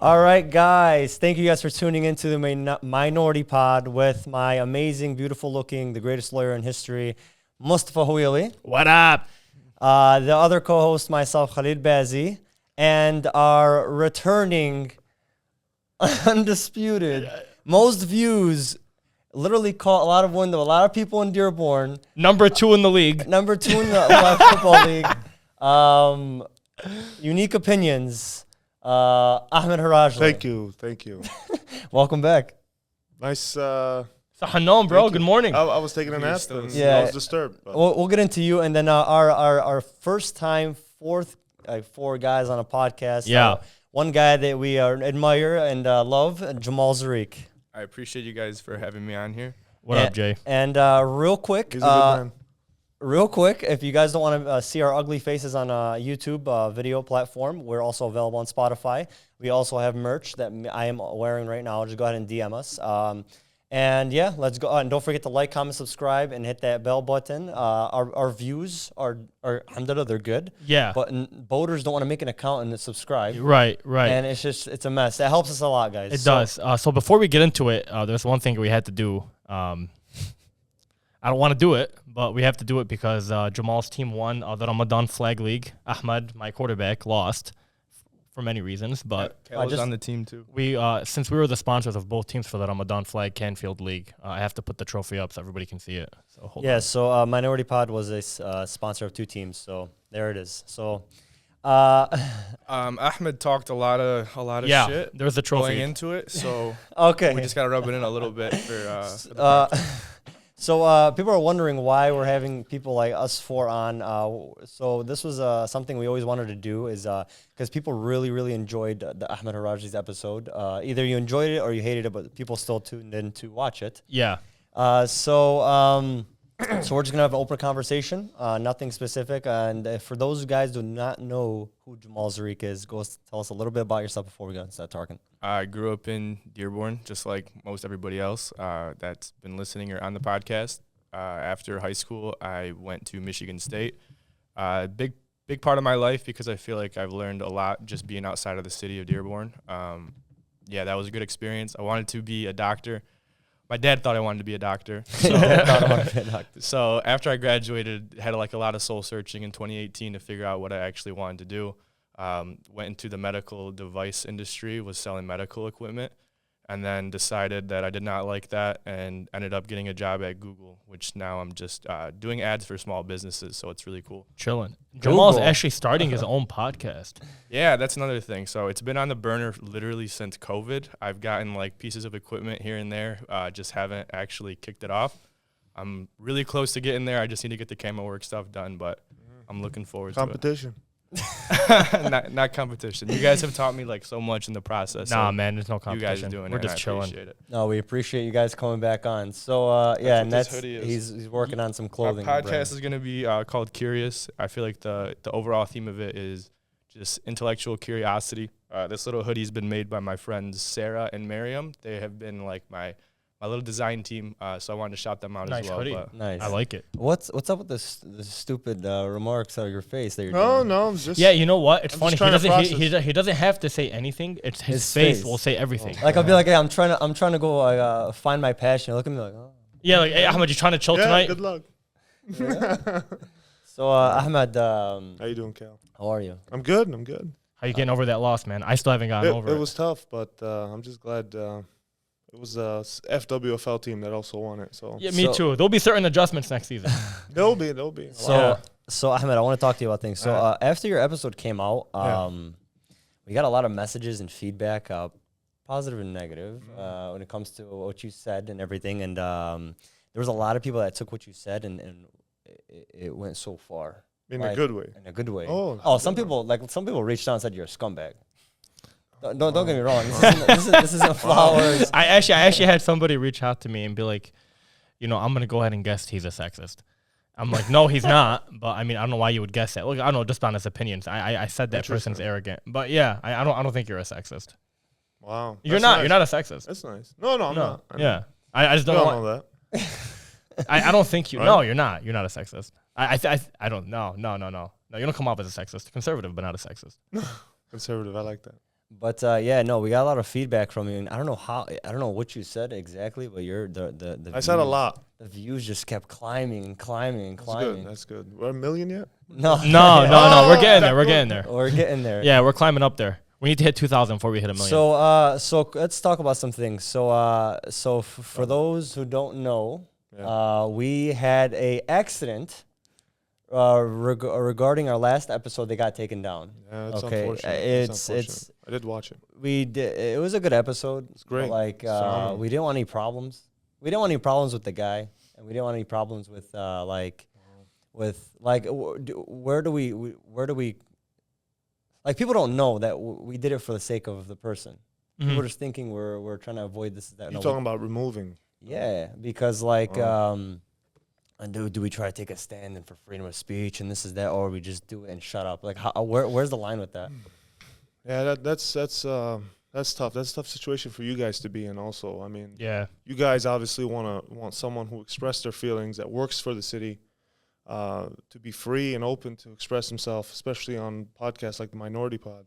All right, guys. Thank you guys for tuning into the Minority Pod with my amazing, beautiful-looking, the greatest lawyer in history, Mustafa Houili. What up? The other co-host, myself, Khalid Bazi, and our returning, undisputed, most views, literally caught a lot of people in Dearborn. Number 2 in the league. Number 2 in the Black Football League. Unique opinions. Ahmed Harajly. Thank you. Welcome back. Nice. Sahanom, bro. Good morning. I was taking a nap. Yeah. I was disturbed. We'll get into you, and then our first time, four guys on a podcast. Yeah. One guy that we admire and love, Jamal Zreik. I appreciate you guys for having me on here. What up, Jay? And real quick, He's a good man. if you guys don't want to see our ugly faces on a YouTube video platform, we're also available on Spotify. We also have merch that I am wearing right now. Just go ahead and DM us. And yeah, let's go. And don't forget to like, comment, subscribe, and hit that bell button. Our views are alhamdulillah, they're good. Yeah. But voters don't want to make an account and subscribe. Right. And it's a mess. That helps us a lot, guys. It does. So before we get into it, there's one thing we had to do. I don't want to do it, but we have to do it because Jamal's team won the Ramadan Flag League. Ahmed, my quarterback, lost for many reasons, but Cal was on the team too. we since we were the sponsors of both teams for the Ramadan Flag Canfield League, I have to put the trophy up so everybody can see it. So hold on. So Minority Pod was a sponsor of 2 teams, so there it is. So Ahmed talked a lot of shit there's the trophy. going into it, so okay. we just gotta rub it in a little bit for the So people are wondering why we're having people like us 4 on. So this was something we always wanted to do is because people really, really enjoyed the Ahmed Harajly's episode. Either you enjoyed it or you hated it, but people still tuned in to watch it. Yeah. So we're just going to have an open conversation, nothing specific. And for those guys who do not know who Jamal Zreik is, go tell us a little bit about yourself before we start talking. I grew up in Dearborn, just like most everybody else that's been listening or on the podcast. After high school, I went to Michigan State. Big part of my life because I feel like I've learned a lot just being outside of the city of Dearborn. That was a good experience. I wanted to be a doctor. My dad thought I wanted to be a doctor. So after I graduated, had a lot of soul searching in 2018 to figure out what I actually wanted to do. Went into the medical device industry, was selling medical equipment, and then decided that I did not like that and ended up getting a job at Google, which now I'm just doing ads for small businesses, so it's really cool. Chilling. Jamal's actually starting his own podcast. Yeah, that's another thing. So it's been on the burner literally since COVID. I've gotten pieces of equipment here and there, just haven't actually kicked it off. I'm really close to getting there. I just need to get the camera work stuff done, but I'm looking forward to it. Competition. not competition. You guys have taught me so much in the process. Nah, so man, there's no competition. You guys doing We're it. just I chilling. appreciate it. No, we appreciate you guys coming back on. So and this that's hoodie is. he's working on some clothing. My podcast brand. is going to be called Curious. I feel like the overall theme of it is just intellectual curiosity. This little hoodie's been made by my friends Sarah and Miriam. They have been my little design team, so I wanted to shout them out Nice as well. hoodie. But Nice. I like it. What's up with this stupid remarks out of your face that you're No, doing? no, I'm just. Yeah, you know what? It's I'm funny. just trying to He doesn't have to say anything. It's his face will say everything. Like I'll be like, hey, I'm trying to go find my passion. Look at me like, oh. Yeah, like, hey, Ahmed, you trying to chill Yeah, tonight? good luck. So Ahmed, How you doing, Cal? how are you? I'm good. How you getting over that loss, man? I still haven't gotten over it. It was tough, but I'm just glad it was a FWFL team that also won it. So Yeah, me too. There'll be certain adjustments next season. there'll be. So Ahmed, I want to talk to you about things. So after your episode came out, we got a lot of messages and feedback, positive and negative, when it comes to what you said and everything. And there was a lot of people that took what you said and it went so far. In a good way. In a good way. Oh, some people reached out and said you're a scumbag. Don't get me wrong. This isn't flowers. I actually had somebody reach out to me and be like, I'm gonna go ahead and guess he's a sexist. I'm like, no, he's not. But I mean, I don't know why you would guess that. Look, I don't know, just on his opinions. I said that person's arrogant. But yeah, I don't think you're a sexist. Wow. You're not. Nice. You're not a sexist. That's nice. No, I'm not. Yeah. I just don't know that. I don't think you. Right? No, you're not. You're not a sexist. I don't. No. You don't come off as a sexist. Conservative, but not a sexist. Conservative. I like that. But yeah, no, we got a lot of feedback from you, and I don't know what you said exactly, but the I said a lot. The views just kept climbing and climbing and That's climbing. good. That's good. We're 1 million yet? No, No. We're getting there. We're getting there. we're getting there. Yeah, we're climbing up there. We need to hit 2,000 before we hit 1 million. So let's talk about some things. So for those who don't know, we had a accident regarding our last episode. They got taken down. Yeah, it's Okay, unfortunate. it's I did watch it. we did. It was a good episode. It's great. Like Phenomenal. we didn't want any problems. We didn't want any problems with the guy, and we didn't want any problems with where do we like people don't know that we did it for the sake of the person. People are just thinking we're trying to avoid this that. You're talking about removing. Yeah, because and do we try to take a stand and for freedom of speech and this is that, or we just do it and shut up? Like, where's the line with that? Yeah, that's tough. That's a tough situation for you guys to be in. Also, I mean, yeah, you guys obviously want someone who expressed their feelings, that works for the city, to be free and open to express himself, especially on podcasts like the Minority Pod.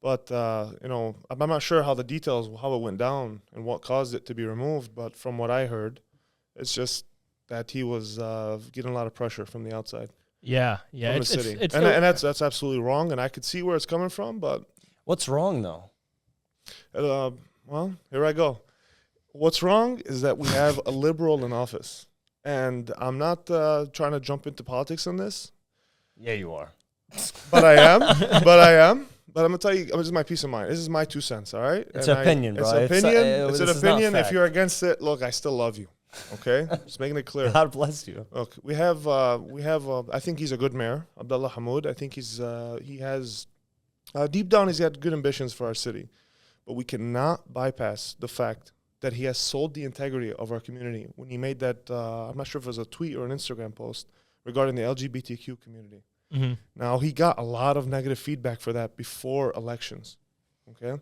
But I'm not sure how the details, how it went down and what caused it to be removed. But from what I heard, it's just that he was getting a lot of pressure from the outside. Yeah. From the city. And that's absolutely wrong. And I could see where it's coming from. But What's wrong though? Well, here I go. What's wrong is that we have a liberal in office. And I'm not trying to jump into politics on this. Yeah, you are. But I am. But I'm going to tell you, this is my peace of mind. This is my 2 cents, all right? It's an opinion, bro. It's an opinion. It's an this is not opinion. If fact. you're against it, look, I still love you. Okay? Just making it clear. God bless you. Look, we have. I think he's a good mayor, Abdullah Hamoud. I think he has deep down he's got good ambitions for our city, but we cannot bypass the fact that he has sold the integrity of our community when he made that. I'm not sure if it was a tweet or an Instagram post regarding the LGBTQ community. Mm-hmm. Now he got a lot of negative feedback for that before elections, okay,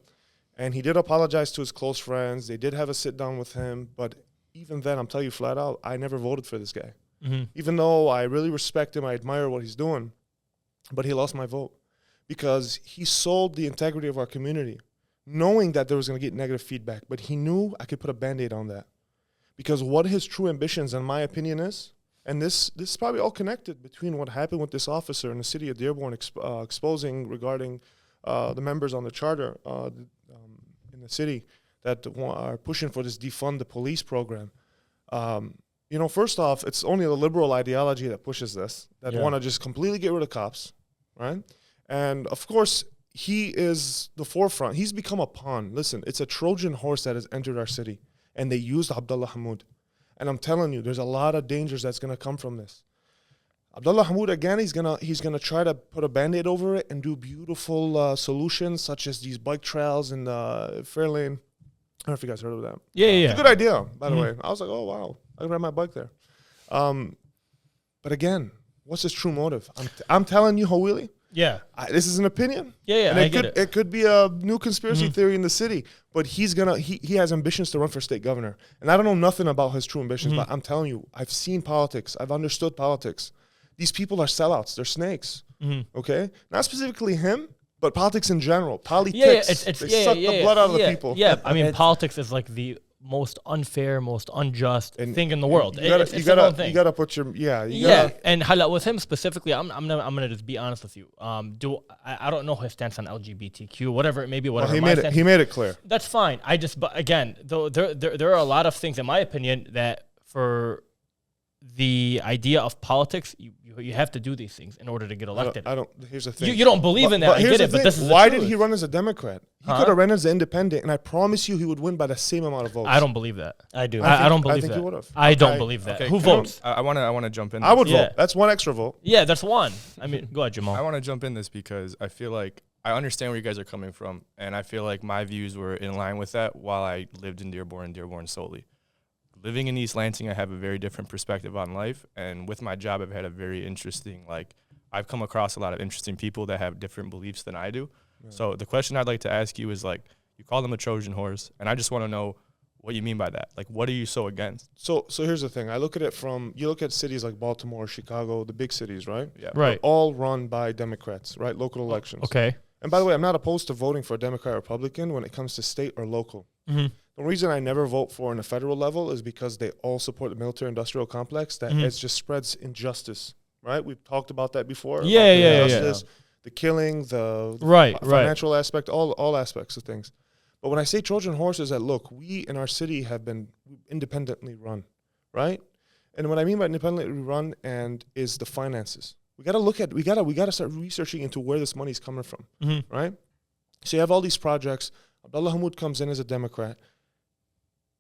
and he did apologize to his close friends. They did have a sit down with him, but even then, I'm telling you flat out, I never voted for this guy. Mm-hmm. Even though I really respect him, I admire what he's doing, but he lost my vote because he sold the integrity of our community, knowing that there was going to get negative feedback. But he knew I could put a Band-Aid on that because what his true ambitions, in my opinion, is, and this is probably all connected between what happened with this officer in the city of Dearborn exposing regarding the members on the charter in the city that are pushing for this defund the police program. First off, it's only the liberal ideology that pushes this, that want to just completely get rid of cops, right? And of course, he is the forefront. He's become a pawn. Listen, it's a Trojan horse that has entered our city, and they used Abdullah Hamoud. And I'm telling you, there's a lot of dangers that's going to come from this. Abdullah Hamoud, again, he's gonna try to put a Band-Aid over it and do beautiful solutions such as these bike trails in Fairlane. I don't know if you guys heard of that. Yeah. It's a good idea, by the way. I was like, oh, wow, I can ride my bike there. But again, what's his true motive? I'm telling you, Hawili, Yeah. this is an opinion. Yeah, And I get it. It could be a new conspiracy theory in the city, but he has ambitions to run for state governor. And I don't know nothing about his true ambitions, but I'm telling you, I've seen politics. I've understood politics. These people are sellouts. They're snakes. Okay? Not specifically him, but politics in general. Politics. They suck the blood out of the people. Yeah, I mean, politics is like the most unfair, most unjust thing in the world. You gotta put your And hala, with him specifically, I'm gonna just be honest with you. I don't know his stance on LGBTQ, whatever it may be. Whatever he made it clear. That's fine. But again, though there are a lot of things, in my opinion, that for the idea of politics, you have to do these things in order to get elected. Here's the thing. You don't believe in that. I get it, but this is why the did he run as a Democrat? He could have run as an independent, and I promise you he would win by the same amount of votes. I don't believe that. I do. I don't believe think that. he would've. I don't believe that. Okay, Who votes? I want to jump in. I would Yeah. vote. That's one extra vote. Yeah, that's one. I mean, go ahead, Jamal. I want to jump in this because I feel like I understand where you guys are coming from, and I feel like my views were in line with that while I lived in Dearborn solely. Living in East Lansing, I have a very different perspective on life, and with my job, I've had a very interesting, I've come across a lot of interesting people that have different beliefs than I do. Yeah. So the question I'd like to ask you is, you call them a Trojan horse, and I just want to know what you mean by that. What are you so against? So here's the thing. I look at it you look at cities like Baltimore, Chicago, the big cities, right? Yeah. Right. They're all run by Democrats, right? Local elections. Okay. And by the way, I'm not opposed to voting for a Democrat or Republican when it comes to state or local. Mm-hmm. The reason I never vote for on a federal level is because they all support the military-industrial complex that it just spreads injustice, right? We've talked about that before. Yeah, about the yeah, injustice, the killing, the Right, financial aspect, all aspects of things. But when I say Trojan horse is that, look, we in our city have been independently run, right? And what I mean by independently run and is the finances. We got to start researching into where this money is coming from, right? So you have all these projects. Abdullah Hammoud comes in as a Democrat.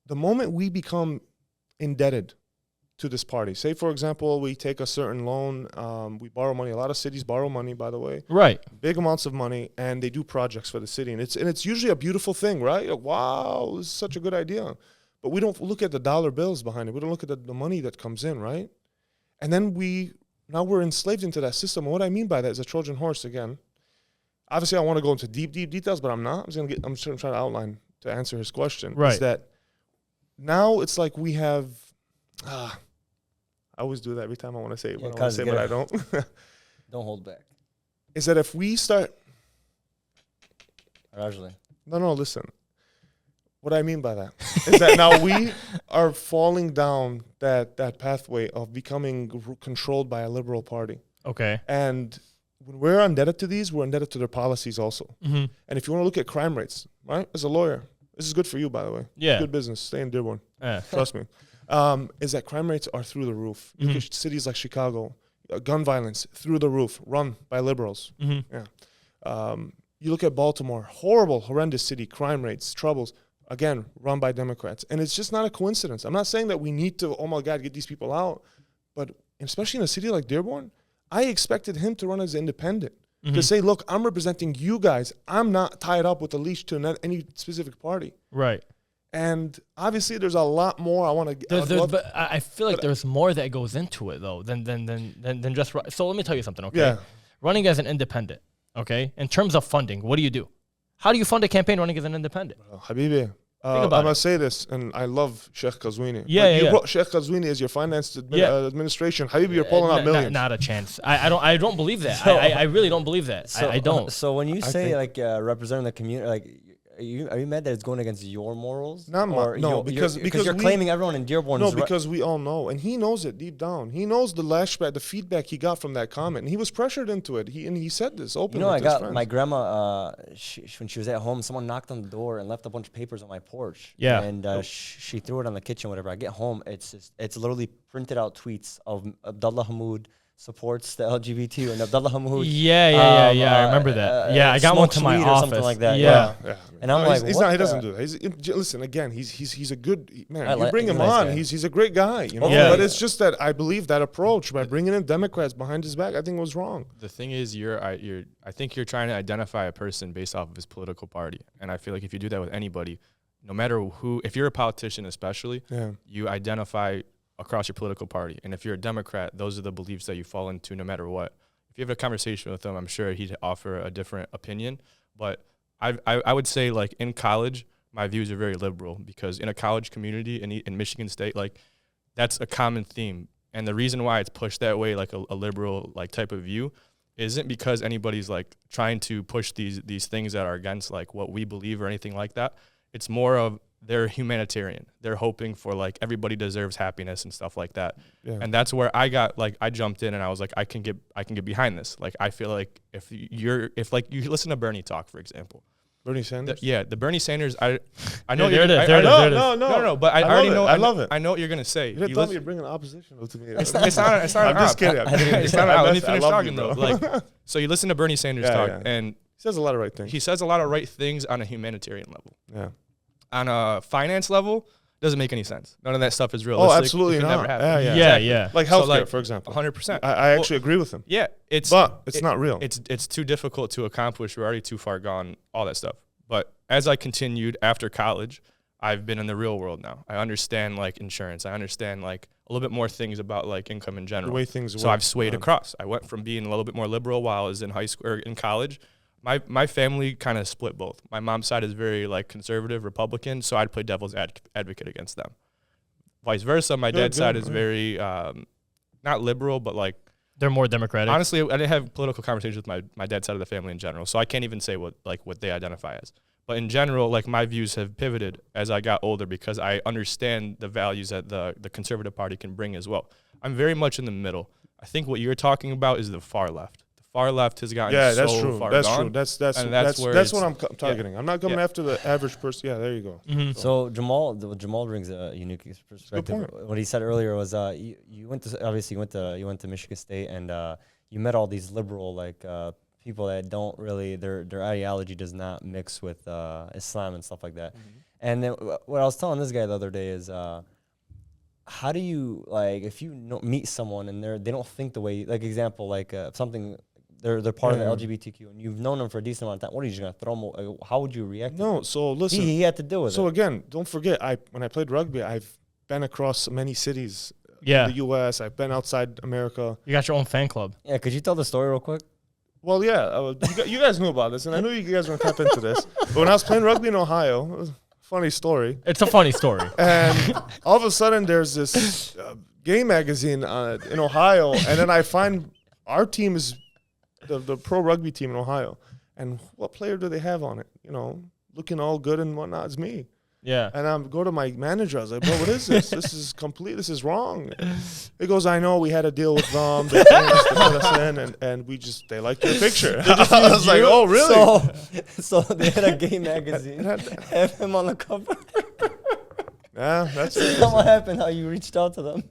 The moment we become indebted to this party, say, for example, we take a certain loan, we borrow money. A lot of cities borrow money, by the way. Right. Big amounts of money, and they do projects for the city. And it's usually a beautiful thing, right? Like, wow, this is such a good idea. But we don't look at the dollar bills behind it. We don't look at the money that comes in, right? And then now we're enslaved into that system. And what I mean by that is a Trojan horse again. Obviously, I want to go into deep details, but I'm not. I'm just going to try to outline to answer his question. Right. Is that now it's like we have, I always do that every time I want to say it, but I want to say it, but I don't. Don't hold back. Is that if we start, Harajly. no, listen. What I mean by that is that now we are falling down that pathway of becoming controlled by a liberal party. Okay. And when we're indebted to these, we're indebted to their policies also. Mm-hmm. And if you want to look at crime rates, right, as a lawyer, this is good for you, by the way. Yeah. Good business. Stay in Dearborn. Yeah. Trust me. Is that crime rates are through the roof. Look at cities like Chicago, gun violence through the roof, run by liberals. Mm-hmm. Yeah. You look at Baltimore, horrible, horrendous city, crime rates, troubles. Again, run by Democrats. And it's just not a coincidence. I'm not saying that we need to, oh my God, get these people out. But especially in a city like Dearborn, I expected him to run as independent. To say, look, I'm representing you guys. I'm not tied up with a leash to any specific party. Right. And obviously there's a lot more I want to But I feel like there's more that goes into it, though, than just run. So let me tell you something, okay? Yeah. Running as an independent, okay? In terms of funding, what do? How do you fund a campaign running as an independent? Habibi, I'm going to say this, and I love Sheikh Qazwini. Yeah. Brought Sheikh Qazwini as your finance administration. Habibi, you're pulling out millions. Not a chance. I don't believe that. I really don't believe that. I don't. So when you say representing the community, like, are you mad that it's going against your morals? No, because you're claiming everyone in Dearborn. No, because we all know, and he knows it deep down. He knows the lashback, the feedback he got from that comment, and he was pressured into it. He said this openly. I got my grandma when she was at home. Someone knocked on the door and left a bunch of papers on my porch. Yeah, and she threw it on the kitchen. Whatever. I get home, it's literally printed out tweets of Abdullah Hammoud supports the LGBT and Abdullah Hammoud. Yeah. I remember that. I got one to my office. Or something like that. Yeah. And I'm like, he doesn't do that. Listen, again, he's a good man. You bring him on. He's a great guy. You know. Yeah. But it's just that I believe that approach by bringing in Democrats behind his back, I think was wrong. The thing is, I think you're trying to identify a person based off of his political party, and I feel like if you do that with anybody, no matter who, if you're a politician especially, you identify across your political party. And if you're a Democrat, those are the beliefs that you fall into no matter what. If you have a conversation with him, I'm sure he'd offer a different opinion. But I would say, like, in college, my views are very liberal, because in a college community in Michigan State, like, that's a common theme. And the reason why it's pushed that way, like a liberal like type of view, isn't because anybody's like trying to push these things that are against like what we believe or anything like that. It's more of they're humanitarian. They're hoping for like everybody deserves happiness and stuff like that. Yeah. And that's where I jumped in and I was like, I can get behind this. Like, I feel like if you listen to Bernie talk, for example. Bernie Sanders? The Bernie Sanders, I know there it is. No, but I already know. I love it. I know what you're going to say. You didn't tell me you're bringing opposition to me. It's not I'm just kidding. It's not Let me finish talking, though. Like, so you listen to Bernie Sanders talk, and he says a lot of right things. He says a lot of right things on a humanitarian level. Yeah. On a finance level, doesn't make any sense. None of that stuff is Oh, realistic. absolutely not. Never happen. Yeah. Like healthcare, for example. 100%. I actually agree with him. Yeah, it's not real. It's too difficult to accomplish. We're already too far gone. All that stuff. But as I continued after college, I've been in the real world now. I understand like insurance. I understand like a little bit more things about like income in general. The way things work. So I've swayed across. I went from being a little bit more liberal while I was in high school or in college. My family kind of split both. My mom's side is very like conservative Republican, so I'd play devil's advocate against them. Vice versa, my dad's side is very not liberal, but like They're more democratic. Honestly, I didn't have political conversations with my dad's side of the family in general, so I can't even say what they identify as. But in general, like my views have pivoted as I got older because I understand the values that the conservative party can bring as well. I'm very much in the middle. I think what you're talking about is the far left. The far left has gotten that's true. far That's gone. true. That's what I'm targeting. I'm not coming after the average person. Yeah, there you go. Mm-hmm. So Jamal brings a unique perspective. What he said earlier was you went to Michigan State and you met all these liberal people that don't really their ideology does not mix with Islam and stuff like that. Mm-hmm. And then what I was telling this guy the other day is how do you if you meet someone and they don't think the way example something. They're part of the LGBTQ, and you've known them for a decent amount of time. What are you just gonna throw them? How would you react? No, so listen. He had to deal with it. So again, don't forget, when I played rugby, I've been across many cities. Yeah. In the U.S. I've been outside America. You got your own fan club. Yeah, could you tell the story real quick? Well, yeah, you guys knew about this, and I knew you guys were gonna tap into this. But when I was playing rugby in Ohio, it was a funny story. It's a funny story. And all of a sudden, there's this gay magazine in Ohio, and then I find our team is the pro rugby team in Ohio, and what player do they have on it? Looking all good and whatnot. It's me. Yeah. And I go to my manager. I was like, bro, what is this? This is complete. This is wrong. He goes, I know. We had a deal with them. They put us in, and they liked your picture. I was like, oh, really? So they had a gay magazine. Have him on the cover. Yeah, that's it. What happened? How you reached out to them?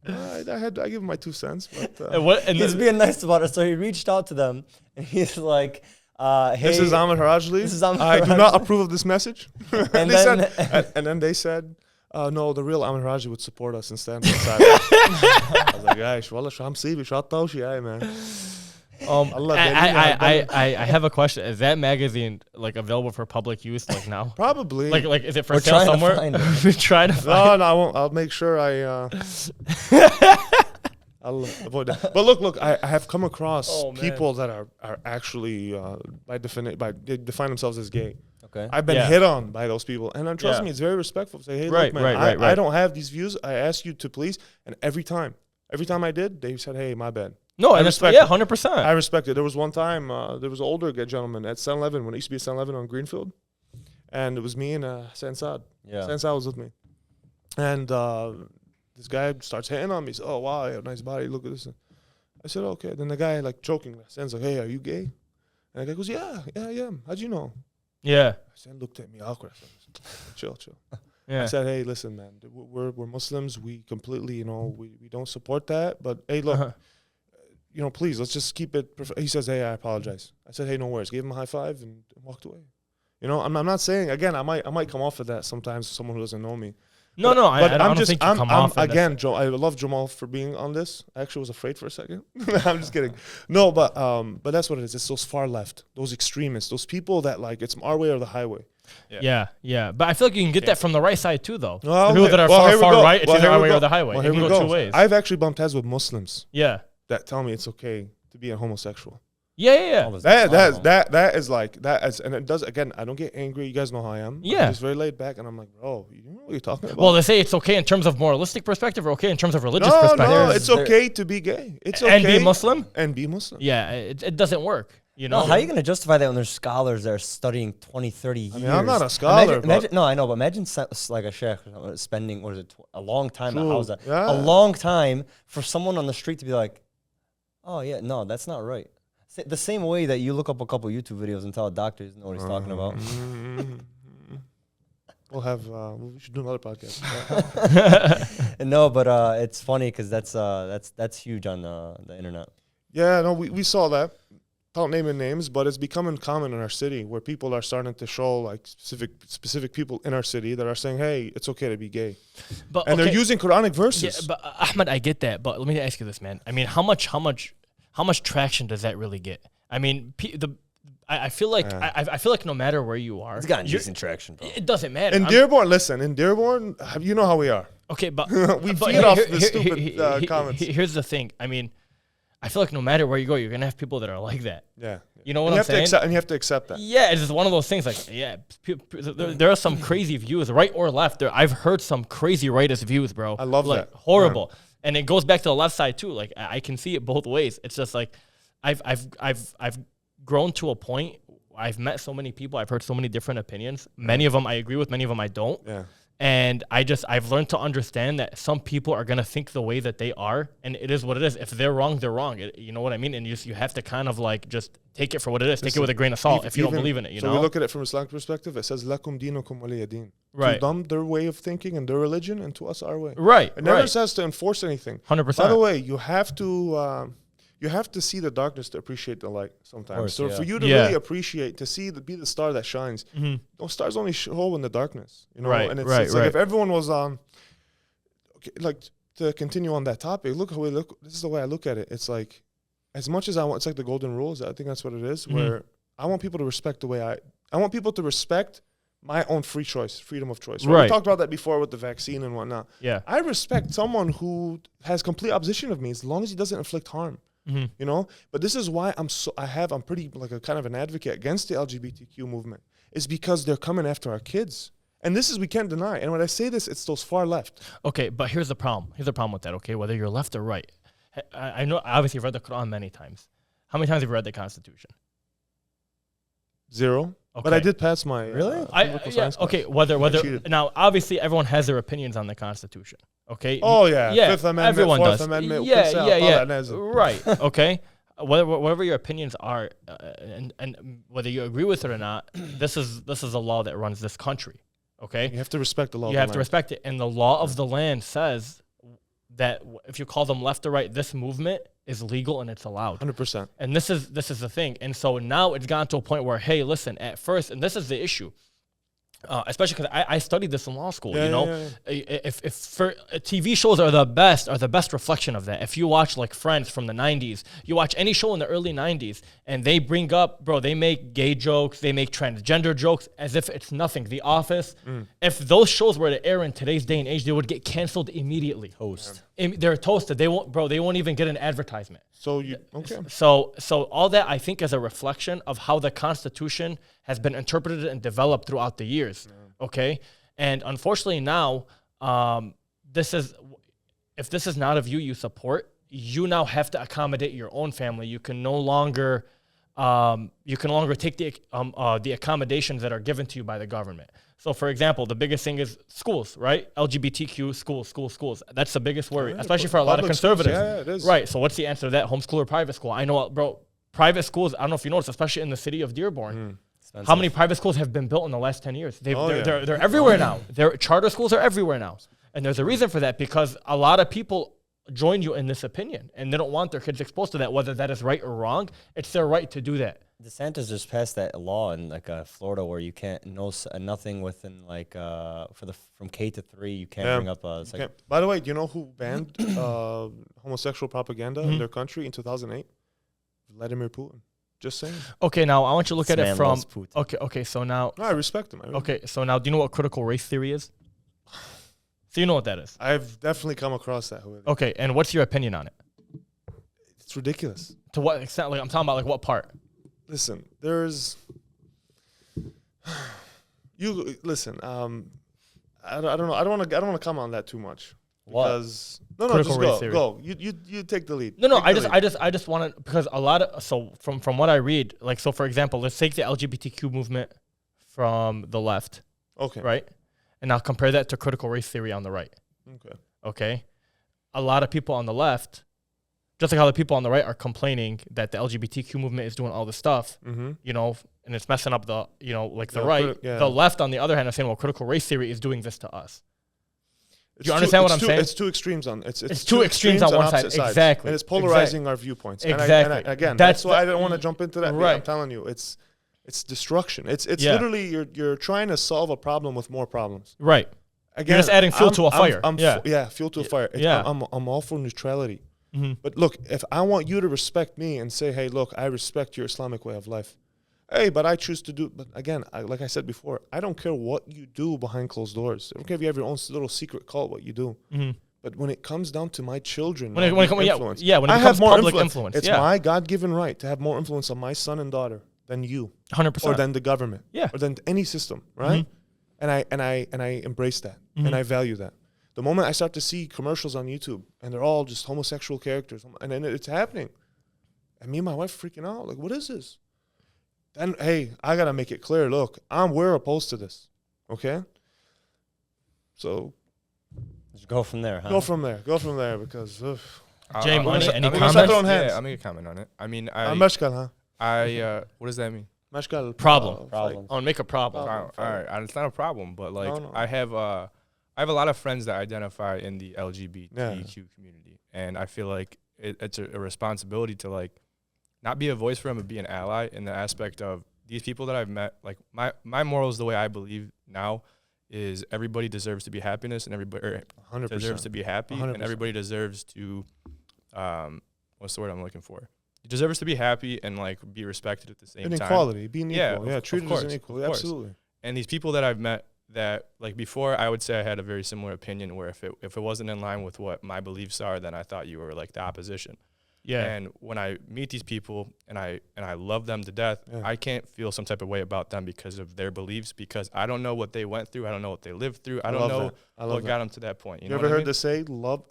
I give him my 2 cents. But, he's being nice about it. So he reached out to them, and he's like, hey. This is Ahmed Harajly. I do not approve of this message. and then they said, no, the real Ahmed Harajly would support us and stand beside us. I was like, guys, والله شو عم شو عطوشي هاي, man. I have a question. Is that magazine available for public use now? Probably. Is it for sale somewhere? We're trying to find No, I won't. I'll make sure I'll avoid that. But look, I have come across people that are actually they define themselves as gay. Okay. I've been hit on by those people, and trust me, it's very respectful. Say, hey, look, man, I don't have these views. I ask you to please, and every time I did, they said, hey, my bad. No, I respect. 100%. I respect it. There was one time, there was an older gentleman at 7-Eleven when it used to be 7-Eleven on Greenfield, and it was me and Hassan Saad. Yeah. Hassan Saad was with me, and this guy starts hitting on me. He said, oh wow, you have a nice body. Look at this. I said, okay. Then the guy jokingly, Hassan's like, hey, are you gay? And the guy goes, yeah, I am. How'd you know? Yeah. Hassan looked at me awkward. I said, chill. Yeah. I said, hey, listen, man, we're Muslims. We completely, we don't support that. But hey, look. Please, let's just keep it. He says, hey, I apologize. I said, hey, no worries. Gave him a high five and walked away. I'm not saying, again, I might come off of that sometimes to someone who doesn't know me. No, I don't think you come off of again, Joe, I love Jamal for being on this. I actually was afraid for a second. I'm just kidding. No, but that's what it is. It's those far left, those extremists, those people that it's our way or the highway. Yeah. But I feel like you can get that from the right side too, though. Well, the people that are far right, it's either our way or the highway. Well, it can go 2 ways. I've actually bumped heads with Muslims. Yeah. That tell me it's okay to be a homosexual. Yeah. That is, and it does, again, I don't get angry. You guys know how I am. Yeah. I'm just very laid back, and I'm like, bro, you know what you're talking about? Well, they say it's okay in terms of moralistic perspective or okay in terms of religious perspective. No, it's okay to be gay. It's okay. And be Muslim? And be Muslim. Yeah, it doesn't work. No, how are you going to justify that when there's scholars that are studying 20, 30 years? I mean, I'm not a scholar. No, I know, but imagine like a sheikh spending, a long time at Hausa. Yeah. A long time for someone on the street to be like, oh, yeah, no, that's not right. The same way that you look up a couple YouTube videos and tell a doctor he doesn't know what he's talking about. We should do another podcast. No, but it's funny because that's huge on the internet. Yeah, no, we saw that. Without naming names, but it's becoming common in our city where people are starting to show specific people in our city that are saying, hey, it's okay to be gay. And they're using Quranic verses. Yeah, but Ahmed, I get that, but let me ask you this, man. I mean, how much traction does that really get? I mean, I feel like I feel like no matter where you are, it's gotten decent traction, bro. It doesn't matter. In Dearborn, you know how we are. Okay, but we feed off the stupid comments. Here's the thing. I mean, I feel like no matter where you go, you're gonna have people that are like that. Yeah. You know what I'm saying? And you have to accept that. Yeah, it's just one of those things. There are some crazy views, right or left. I've heard some crazy rightist views, bro. I love that. Horrible. And it goes back to the left side too. Like I can see it both ways. It's just like I've grown to a point. I've met so many people. I've heard so many different opinions. Many of them I agree with. Many of them I don't. Yeah. And I've learned to understand that some people are going to think the way that they are, and it is what it is. If they're wrong, they're wrong. You know what I mean? And you have to kind of like just take it for what it is. Take it with a grain of salt if you don't believe in it, you know? So we look at it from Islamic perspective. It says, Lakum dinukum waliya din. Right. To them, their way of thinking and their religion, and to us, our way. Right. It never right. says to enforce anything. 100%. By the way, you have to see the darkness to appreciate the light sometimes. Course, so yeah. for you to really appreciate, to see, be the star that shines, those stars only show in the darkness, you know? Right, And it's right, like right. if everyone was, like to continue on that topic, this is the way I look at it. It's like, as much as I want, it's like the golden rules. I think that's what it is, where I want people to respect the way I want people to respect my own freedom of choice. Right? We talked about that before with the vaccine and whatnot. Yeah. I respect someone who has complete opposition of me as long as he doesn't inflict harm. You know, but this is why I'm pretty like a kind of an advocate against the LGBTQ movement, is because they're coming after our kids. And this is, we can't deny. And when I say this, it's those far left. Okay, but here's the problem. Here's the problem with that, okay? Whether you're left or right. I know, obviously, you've read the Quran many times. How many times have you read the Constitution? 0. Okay. But I did pass my Yeah, science okay, class. whether now, obviously, everyone has their opinions on the Constitution, okay? Oh, yeah. Yeah, Fifth Amendment, everyone Fourth does. Amendment. Yeah. That Right, okay? Whatever your opinions are, and whether you agree with it or not, this is a law that runs this country, okay? You have to respect the law. You have to respect it. And the law of the land says that if you call them left or right, this movement is legal and it's allowed. 100%. And this is the thing. And so now it's gotten to a point where, hey, listen, at first, and this is the issue, especially because I studied this in law school, you know? If TV shows are the best reflection of that. If you watch like Friends from the 90s, you watch any show in the early 90s, and they bring up, they make gay jokes, they make transgender jokes as if it's nothing. The Office, if those shows were to air in today's day and age, they would get canceled immediately. Toast. They're toasted. They won't even get an advertisement. So you, okay. So all that I think is a reflection of how the Constitution has been interpreted and developed throughout the years. Okay, and unfortunately now, if this is not a view you support, you now have to accommodate your own family. You can no longer take the accommodations that are given to you by the government. So, for example, the biggest thing is schools, right? LGBTQ schools. That's the biggest worry, especially for a lot of conservatives. Yeah, it is. Right. So, what's the answer to that? Homeschool or private school? I know, private schools. I don't know if you noticed, especially in the city of Dearborn. How many private schools have been built in the last 10 years? They're everywhere now. Charter schools are everywhere now. And there's a reason for that, because a lot of people join you in this opinion, and they don't want their kids exposed to that, whether that is right or wrong. It's their right to do that. DeSantis just passed that law in like Florida where you can't nothing within like from K to 3 you can't bring up okay. By the way, do you know who banned homosexual propaganda in their country in 2008? Vladimir Putin. Just saying. Okay, now I want you to look at it from. Putin. Okay, so now. No, I respect him. Okay, so now do you know what critical race theory is? So you know what that is. I've definitely come across that. Okay, and what's your opinion on it? It's ridiculous. To what extent? Like I'm talking about, like what part? Listen, there's. You listen. I don't know. I don't want to comment on that too much. Because Critical race just theory. go. You take the lead. No. I just want to, because a lot of, so from what I read, like, so for example, let's take the LGBTQ movement from the left. Okay. Right. And now compare that to critical race theory on the right. Okay. A lot of people on the left, just like how the people on the right are complaining that the LGBTQ movement is doing all this stuff, you know, and it's messing up the, you know, like the right. The left, on the other hand, are saying, well, critical race theory is doing this to us. Do you understand what I'm saying? It's two extremes on it's two extremes on one side. Exactly. And it's polarizing our viewpoints. Exactly. And again, that's why I don't want to jump into that. Right. I'm telling you, it's destruction. It's literally you're trying to solve a problem with more problems. Right. Again, you're just adding fuel to a fire. Fuel to a fire. I'm all for neutrality. But look, if I want you to respect me and say, hey, look, I respect your Islamic way of life. Hey, but I choose to do. But again, like I said before, I don't care what you do behind closed doors. I don't care if you have your own little secret cult, what you do. But when it comes down to my children, when it becomes public influence, it's my God-given right to have more influence on my son and daughter than you, 100%, or than the government, or than any system, right? And I embrace that, and I value that. The moment I start to see commercials on YouTube and they're all just homosexual characters, and then it's happening, and me and my wife are freaking out, like, what is this? Then, hey, I gotta make it clear. Look, we're opposed to this, okay? So Just go from there, huh? go from there, because Jay, Money, any gonna comments? set their own hands. Yeah, I'll make a comment on it. I mean, Mashkal, huh? what does that mean? Mashkal. Problem. Problem. Oh, make a problem. Problem. All right, it's not a problem, but like No. I have a lot of friends that identify in the LGBTQ community, and I feel like it's a responsibility to like not be a voice for them, but be an ally in the aspect of these people that I've met. Like my morals, the way I believe now, is everybody deserves to be happiness, and everybody 100%. deserves to be happy, 100%. and everybody deserves to what's the word I'm looking for? He deserves to be happy and like be respected at the same And time. equality, being Yeah, equal. Yeah, of treated course, as an equal. of course. Absolutely. And these people that I've met that like before, I would say I had a very similar opinion where if it wasn't in line with what my beliefs are, then I thought you were like the opposition. Yeah. And when I meet these people and I love them to death, Yeah. I can't feel some type of way about them because of their beliefs, because I don't know what they went through. I don't know what they lived through. I don't love know that. I love what that. got them to that point. You know ever what I heard mean? this say, love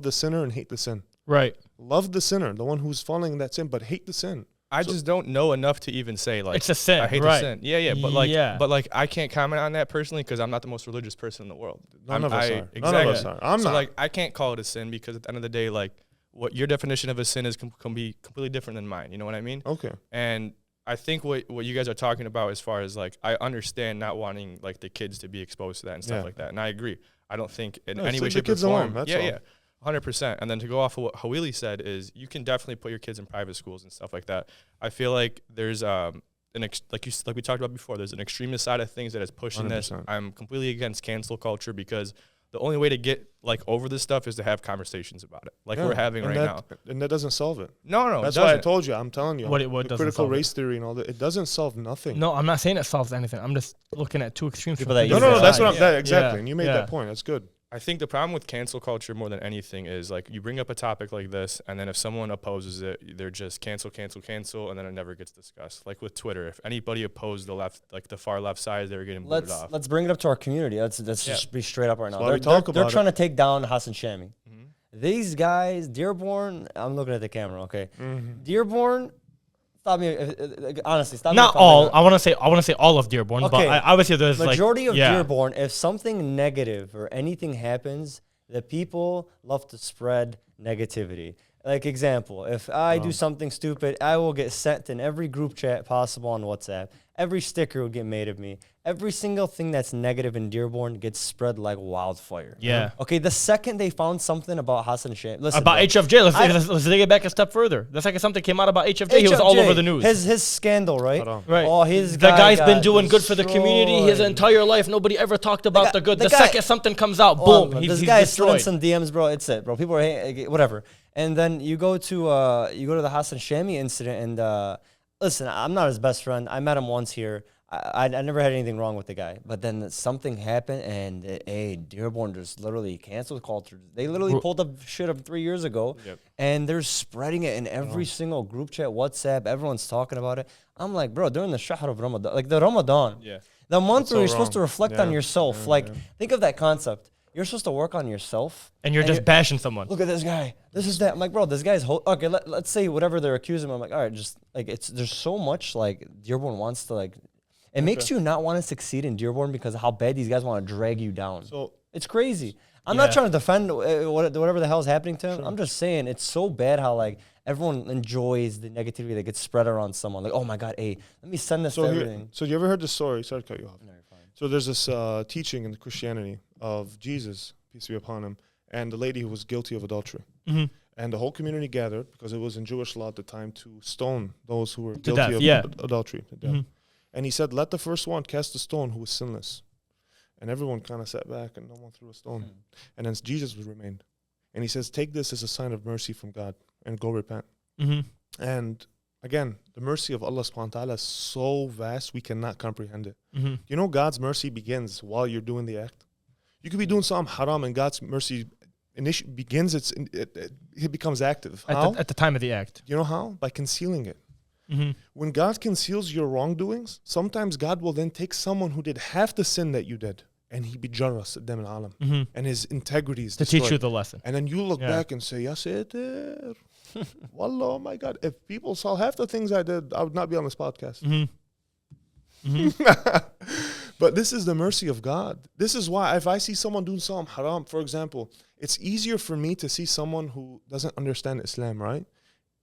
the sinner and hate the sin? Right. Love the sinner, the one who's falling in that sin, but hate the sin. I just don't know enough to even say like It's a sin, I hate right. the sin. Yeah, but like I can't comment on that personally because I'm not the most religious person in the world. None of us are. Exactly. None of us are. I'm so not. like I can't call it a sin because at the end of the day, like what your definition of a sin is can be completely different than mine. You know what I mean? Okay. And I think what you guys are talking about as far as like I understand not wanting like the kids to be exposed to that and stuff Yeah. like that, and I agree. I don't think in No, any leave way, the shape, or kids alone, form. that's Yeah, all. yeah. 100%. And then to go off of what Harajly said is you can definitely put your kids in private schools and stuff like that. I feel like there's like we talked about before, there's an extremist side of things that is pushing this. 100%. I'm completely against cancel culture because the only way to get like over this stuff is to have conversations about it, like Yeah, we're having and right that, now. And that doesn't solve it. No, That's it why I doesn't. told you. I'm telling you. What the doesn't critical solve it? race theory and all that. It doesn't solve nothing. No, I'm not saying it solves anything. I'm just looking at two extremes. People from that two use No, it. that's what I'm. Yeah. That, exactly. Yeah. And you made Yeah. that point. That's good. I think the problem with cancel culture more than anything is like you bring up a topic like this, and then if someone opposes it, they're just cancel, and then it never gets discussed. Like with Twitter, if anybody opposed the left, like the far left side, they were getting booted off. Let's bring it up to our community. Let's Yeah. just be straight up right now. why we They're, talk they're about trying to take down Hassan Shami. Mhm. These guys, Dearborn. I'm looking at the camera. Okay, Mm-hmm. Dearborn. Stop me. Honestly, stop me. Not if I'm all. wrong. I want to say all of Dearborn, Okay. but obviously there's Majority like of yeah. Dearborn, if something negative or anything happens, the people love to spread negativity. Like example, if I do something stupid, I will get sent in every group chat possible on WhatsApp. Every sticker will get made of me. Every single thing that's negative in Dearborn gets spread like wildfire. Yeah. Okay, the second they found something about Hassan Sham, listen, About bro, HFJ. I- Let's take it back a step further. The second something came out about HFJ, he was all over the news. His scandal, right? Hold on. Right. Oh, his the guy's been got doing good for the community his destroyed. entire life. Nobody ever talked about guy- the good. the The guy- second something comes out, Oh, boom, this he's guy is sliding destroyed. some DMs, bro. It's it, bro. People are whatever. And then you go to the Hassan Shami incident, and listen, I'm not his best friend. I met him once here. I never had anything wrong with the guy, but then something happened, and Dearborn just literally canceled culture. They literally pulled up shit up 3 years ago, Yep. and they're spreading it in every single group chat, WhatsApp. Everyone's talking about it. I'm like, bro, during the Shahr of Ramadan, like the Ramadan, Yeah. the month That's where so you're supposed to wrong. reflect Yeah. on yourself. Yeah, Like, yeah. think of that concept. You're supposed to work on yourself, And you're just bashing someone. look at this guy. This is that. I'm like, bro, this guy's okay. Let's say whatever they're accusing him. I'm like, all right, just like there's so much like Dearborn wants to like. It makes you not want to succeed in Dearborn because of how bad these guys want to drag you down. So It's crazy. I'm Yeah. not trying to defend whatever the hell is happening to him. I'm just saying it's so bad how like everyone enjoys the negativity that gets spread around someone. Like, oh my God, hey, let me send this to everything. so you ever heard the story? Sorry to cut you off. So there's this teaching in Christianity of Jesus, peace be upon him, and the lady who was guilty of adultery. Mm-hmm. And the whole community gathered, because it was in Jewish law at the time, to stone those who were To guilty death, of yeah. adultery. To death. Mhm. And he said, let the first one cast a stone who was sinless. And everyone kind of sat back and no one threw a stone. And then Jesus remained. And he says, take this as a sign of mercy from God and go repent. Mm-hmm. And again, the mercy of Allah subhanahu wa ta'ala is so vast, we cannot comprehend it. Mm-hmm. You know, God's mercy begins while you're doing the act. You could be doing something haram and God's mercy begins, it becomes active. How? At the time of the act. You know how? By concealing it. Mm-hmm. When God conceals your wrongdoings, sometimes God will then take someone who did half the sin that you did and he بيتجرس قدام العالم and his integrity is To destroyed. teach you the lesson. And then you look Yeah. back and say, yes, it is. Wallah, oh my God. If people saw half the things I did, I would not be on this podcast. But this is the mercy of God. This is why if I see someone doing something haram, for example, it's easier for me to see someone who doesn't understand Islam, right?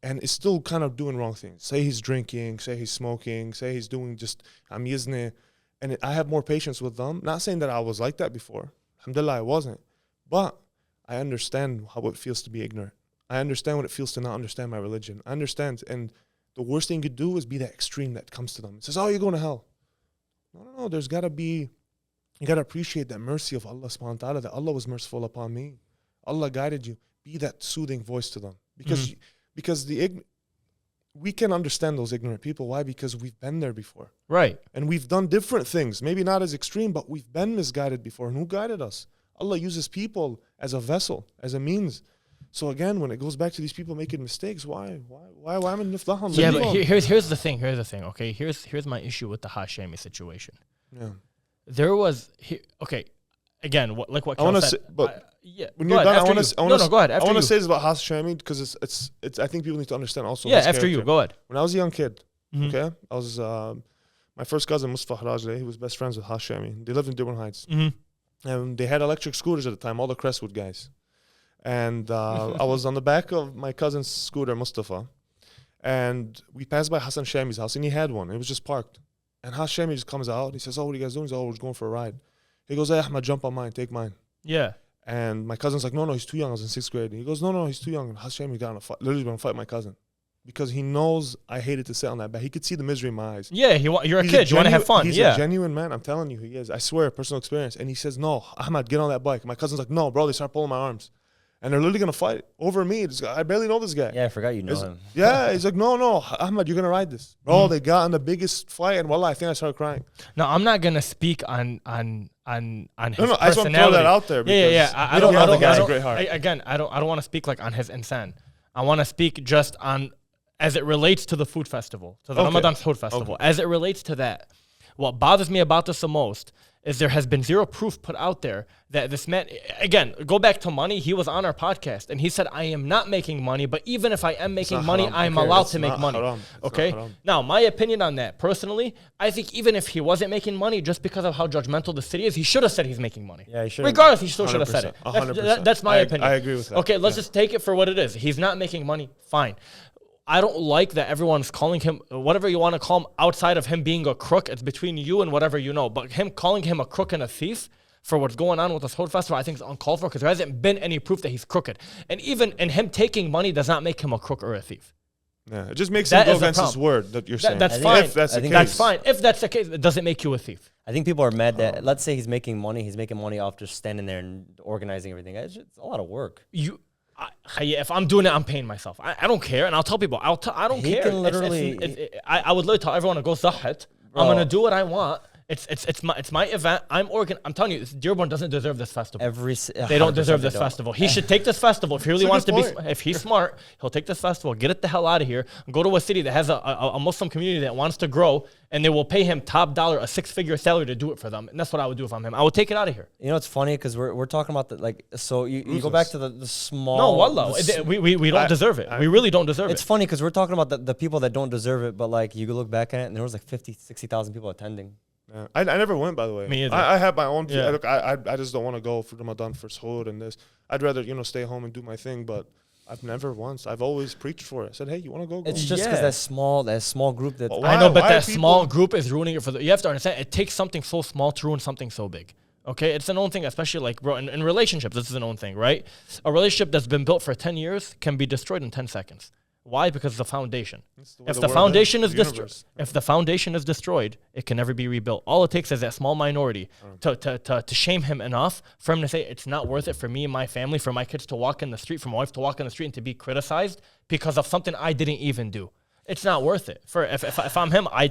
And is still kind of doing wrong things. Say he's drinking, say he's smoking, say he's doing just amizne. And I have more patience with them. Not saying that I was like that before. Alhamdulillah, I wasn't. But I understand how it feels to be ignorant. I understand what it feels to not understand my religion. I understand. And the worst thing you could do is be that extreme that comes to them. It says, oh, you're going to hell. No, there's got to be, you got to appreciate that mercy of Allah subhanahu wa ta'ala, that Allah was merciful upon me. Allah guided you. Be that soothing voice to them. Because we can understand those ignorant people. Why? Because we've been there before. Right. And we've done different things. Maybe not as extreme, but we've been misguided before. And who guided us? Allah uses people as a vessel, as a means. So again, when it goes back to these people making mistakes, why am I nifdahum? Yeah, but here's the thing. Okay, here's my issue with the Hashemi situation. Yeah. There was okay. Again, what I Kel want to said. say, but yeah. when Go you're ahead, done, after I you. want to Go ahead. After I want you. to say this about Hashemi because it's I think people need to understand also. Yeah, his after you. character. Go ahead. When I was a young kid, Mhm. okay, I was my first cousin Mustafa Harajly. He was best friends with Hashemi. They lived in Dearborn Heights, and they had electric scooters at the time. All the Crestwood guys. And I was on the back of my cousin's scooter, Mustafa, and we passed by Hassan Shami's house, and he had one. It was just parked. And Hassan Shami just comes out. He says, "Oh, what are you guys doing?" He's like, "Oh, we're just going for a ride." He goes, "Hey, Ahmad, jump on mine. Take mine." Yeah. And my cousin's like, no, he's too young. I was in 6th grade. He goes, no, he's too young. And Hashem, he got in a fight, literally going to fight my cousin. Because he knows I hated to sit on that bed. He could see the misery in my eyes. Yeah, you're a kid. You want to have fun. He's Yeah. a genuine man. I'm telling you, he is. I swear, personal experience. And he says, no, Ahmad, get on that bike. And my cousin's like, no, bro, they start pulling my arms. And they're literally going to fight over me. I barely know this guy. Yeah, I forgot you know him. Yeah, he's like, no, Ahmad, you're going to ride this. Bro, they got in the biggest fight. And wallah, I think I started crying. No, I'm not gonna speak on his No, I just personality. want to throw that out there. Yeah. I don't know the know. guy's a great heart. I don't want to speak like on his insan. I want to speak just on as it relates to the food festival, to the Ramadan food festival. Okay. As it relates to that, what bothers me about this the most is there has been zero proof put out there that this man, again, go back to money. He was on our podcast and he said, I am not making money, but even if I am making money, haram. I'm Okay, allowed it's to make not money. haram. It's Okay. not haram. Now, my opinion on that, personally, I think even if he wasn't making money, just because of how judgmental the city is, he should have said he's making money. Yeah, he should. Regardless, he still should have said it. 100%. That's my opinion. I agree with that. Okay, let's just take it for what it is. He's not making money. Fine. I don't like that everyone's calling him, whatever you want to call him, outside of him being a crook. It's between you and whatever you know. But him calling him a crook and a thief for what's going on with this whole festival, I think is uncalled for because there hasn't been any proof that he's crooked. And even in him taking money does not make him a crook or a thief. Yeah, it just makes That him go is the against his problem. word that you're saying. That's fine. If that's the I think case. That's fine. If that's the case, it doesn't make you a thief. I think people are mad that, let's say he's making money off just standing there and organizing everything. It's a lot of work. If I'm doing it, I'm paying myself. I don't care, and I'll tell people. I don't He care. can literally- I would literally tell everyone to go zahat. I'm gonna do what I want. It's my event. I'm telling you, Dearborn doesn't deserve this festival. They don't deserve this festival. He should take this festival if he really wants to be. If he's smart, he'll take this festival, get it the hell out of here, and go to a city that has a Muslim community that wants to grow, and they will pay him top dollar, a 6-figure salary to do it for them. And that's what I would do if I'm him. I would take it out of here. You know, it's funny because we're talking about so you go back to the small. No, wallah, we don't deserve it. We really don't deserve It's it. funny because we're talking about the people that don't deserve it, but like you could look back at it and there was like 50,000-60,000 people attending. Yeah. I never went, by the way. Me either. I have my own. Yeah. Look, I just don't want to go for Ramadan for Suhoor and this. I'd rather stay home and do my thing. But I've never once. I've always preached for it. I said, hey, you want to go? It's just because that small group that. Well, I know, but why that people- small group is ruining it for you have to understand, it takes something so small to ruin something so big. Okay? It's an own thing, especially like, bro, in relationships, this is an own thing, right? A relationship that's been built for 10 years can be destroyed in 10 seconds. Why? Because the foundation. If the foundation is destroyed, if the foundation is destroyed, it can never be rebuilt. All it takes is that small minority to shame him enough for him to say it's not worth it for me and my family, for my kids to walk in the street, for my wife to walk in the street and to be criticized because of something I didn't even do. It's not worth it. For if I'm him, I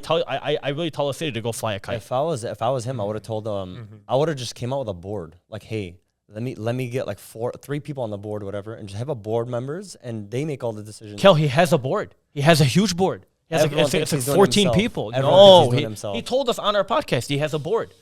really tell the city to go fly a kite. If I was him, I would have told I would have just came out with a board like, hey. Let me get like 3 people on the board, whatever, and just have a board members, and they make all the decisions. Kel, he has a board. He has a huge board. He has Everyone it's thinks like he's doing 14 himself. people. Everyone No, thinks he's doing himself. he told us on our podcast he has a board.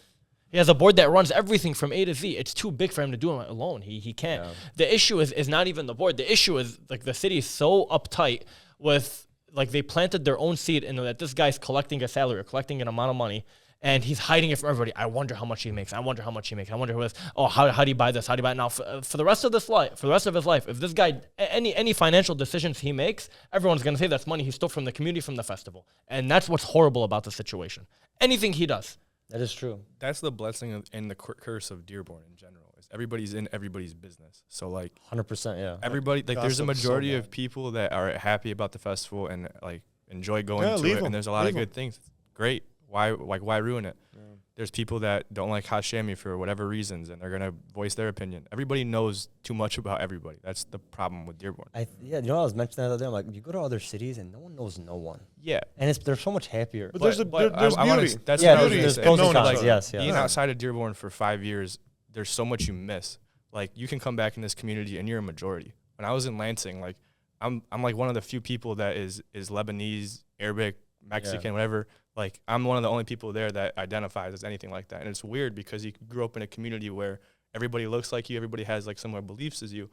He has a board that runs everything from A to Z. It's too big for him to do it alone. He can't. Yeah. The issue is not even the board. The issue is like the city is so uptight with like they planted their own seed in that this guy's collecting a salary or collecting an amount of money. And he's hiding it from everybody. I wonder how much he makes. I wonder how much he makes. I wonder who is. Oh, how do you buy this? How do you buy it now? For the rest of his life, if this guy any financial decisions he makes, everyone's gonna say that's money he stole from the community, from the festival, and that's what's horrible about the situation. Anything he does, That is true. That's the blessing and the curse of Dearborn in general. Is everybody's in everybody's business. So like 100%. Yeah. everybody, like there's a Gossip's so majority bad. of people that are happy about the festival and like enjoy going Yeah, to leave it, 'em. and there's a lot of Leave 'em. good things. Great. Why ruin it? Yeah. There's people that don't like Hashemi for whatever reasons, and they're gonna voice their opinion. Everybody knows too much about everybody. That's the problem with Dearborn. Yeah, you know, I was mentioning that the other day. I'm like, you go to other cities and no one knows no one, Yeah, and they're so much happier. But there's I beauty. wanna that's Yeah, what I was there's gonna pros say. and cons. Like, Yes, yes. Being Yeah. outside of Dearborn for 5 years, there's so much you miss. Like you can come back in this community and you're a majority. When I was in Lansing, like I'm like one of the few people that is Lebanese, Arabic, Mexican, whatever. Like I'm one of the only people there that identifies as anything like that. And it's weird because you grew up in a community where everybody looks like you, everybody has like similar beliefs as you.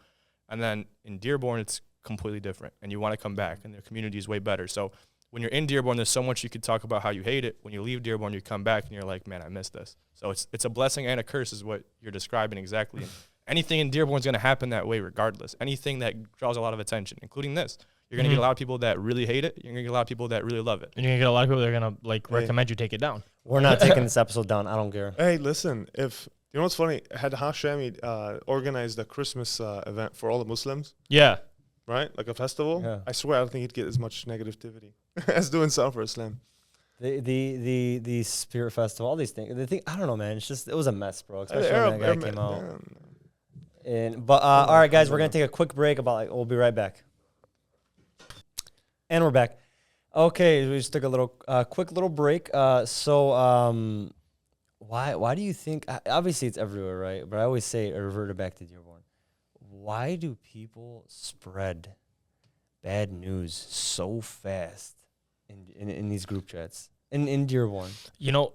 And then in Dearborn, it's completely different. And you want to come back and the community is way better. So when you're in Dearborn, there's so much you could talk about how you hate it. When you leave Dearborn, you come back and you're like, man, I miss this. So it's a blessing and a curse is what you're describing exactly. And anything in Dearborn is going to happen that way regardless. Anything that draws a lot of attention, including this. You're going to get a lot of people that really hate it. You're going to get a lot of people that really love it. and you're gonna get a lot of people that are gonna like Hey. recommend you take it down. We're not taking this episode down. I don't care. Hey, listen, if you know what's funny, had Hashemi organized a Christmas event for all the Muslims, Yeah, right? Like a festival, Yeah. I swear I don't think he'd get as much negativity as doing something for Islam. The Spirit Festival, all these things. The thing, I don't know, man. It's just it was a mess, bro. Especially The when that guy came out. yeah. But all right, guys, we're gonna take a quick break. We'll be right back. And we're back. Okay, we just took a little quick little break. Why do you think? Obviously, it's everywhere, right? But I always say, I reverted back to Dearborn. Why do people spread bad news so fast in these group chats in Dearborn? you know,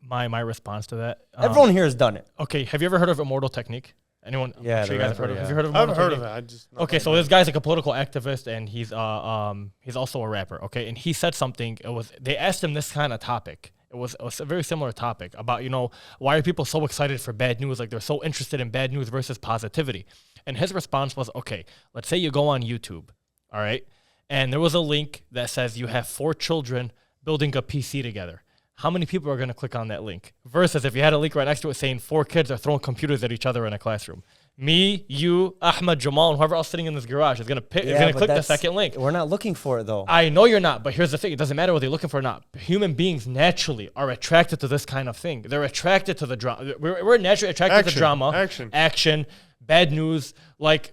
my response to that. Everyone here has done it. Okay, have you ever heard of Immortal Technique? Anyone? I'm Yeah, sure you the guys have heard rapper, of. yeah. Have you heard of I've Immortal heard Technique? of it. I just Okay, so this guy's like a political activist, and he's also a rapper. Okay, and he said something. They asked him this kind of topic. It was a very similar topic about why are people so excited for bad news? Like they're so interested in bad news versus positivity. And his response was, okay, let's say you go on YouTube, all right, and there was a link that says you have 4 children building a PC together. How many people are going to click on that link? Versus if you had a link right next to it saying 4 kids are throwing computers at each other in a classroom. Me, you, Ahmed, Jamal, and whoever else sitting in this garage is going to click the second link. We're not looking for it though. I know you're not, but here's the thing. It doesn't matter what they're looking for or not. Human beings naturally are attracted to this kind of thing. They're attracted to the drama. We're naturally attracted to drama, action, bad news. Like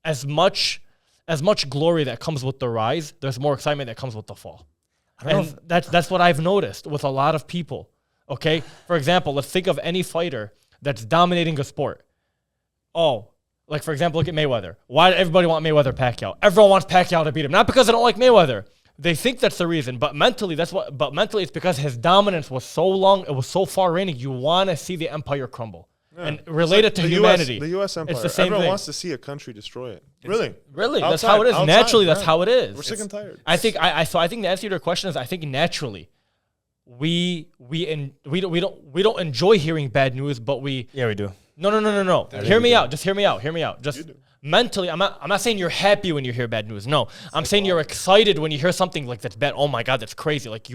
as much glory that comes with the rise, there's more excitement that comes with the fall. And that's what I've noticed with a lot of people. Okay? For example, let's think of any fighter that's dominating a sport. Oh, like for example, look at Mayweather. Why did everybody want Mayweather Pacquiao? Everyone wants Pacquiao to beat him. Not because they don't like Mayweather. They think that's the reason, but mentally it's because his dominance was so long, it was so far reigning, you want to see the empire crumble. Yeah. And relate it to humanity. The U.S. empire. It's the same Everyone thing. wants to see a country destroy it. Really? That's how it is. Naturally, that's how it is. We're sick and tired. I think the answer to your question is I think naturally we don't enjoy hearing bad news, but we do. No. Hear me out. Just hear me out. Just mentally, I'm not saying you're happy when you hear bad news. No, I'm saying you're excited when you hear something like that's bad. Oh my God, that's crazy. Like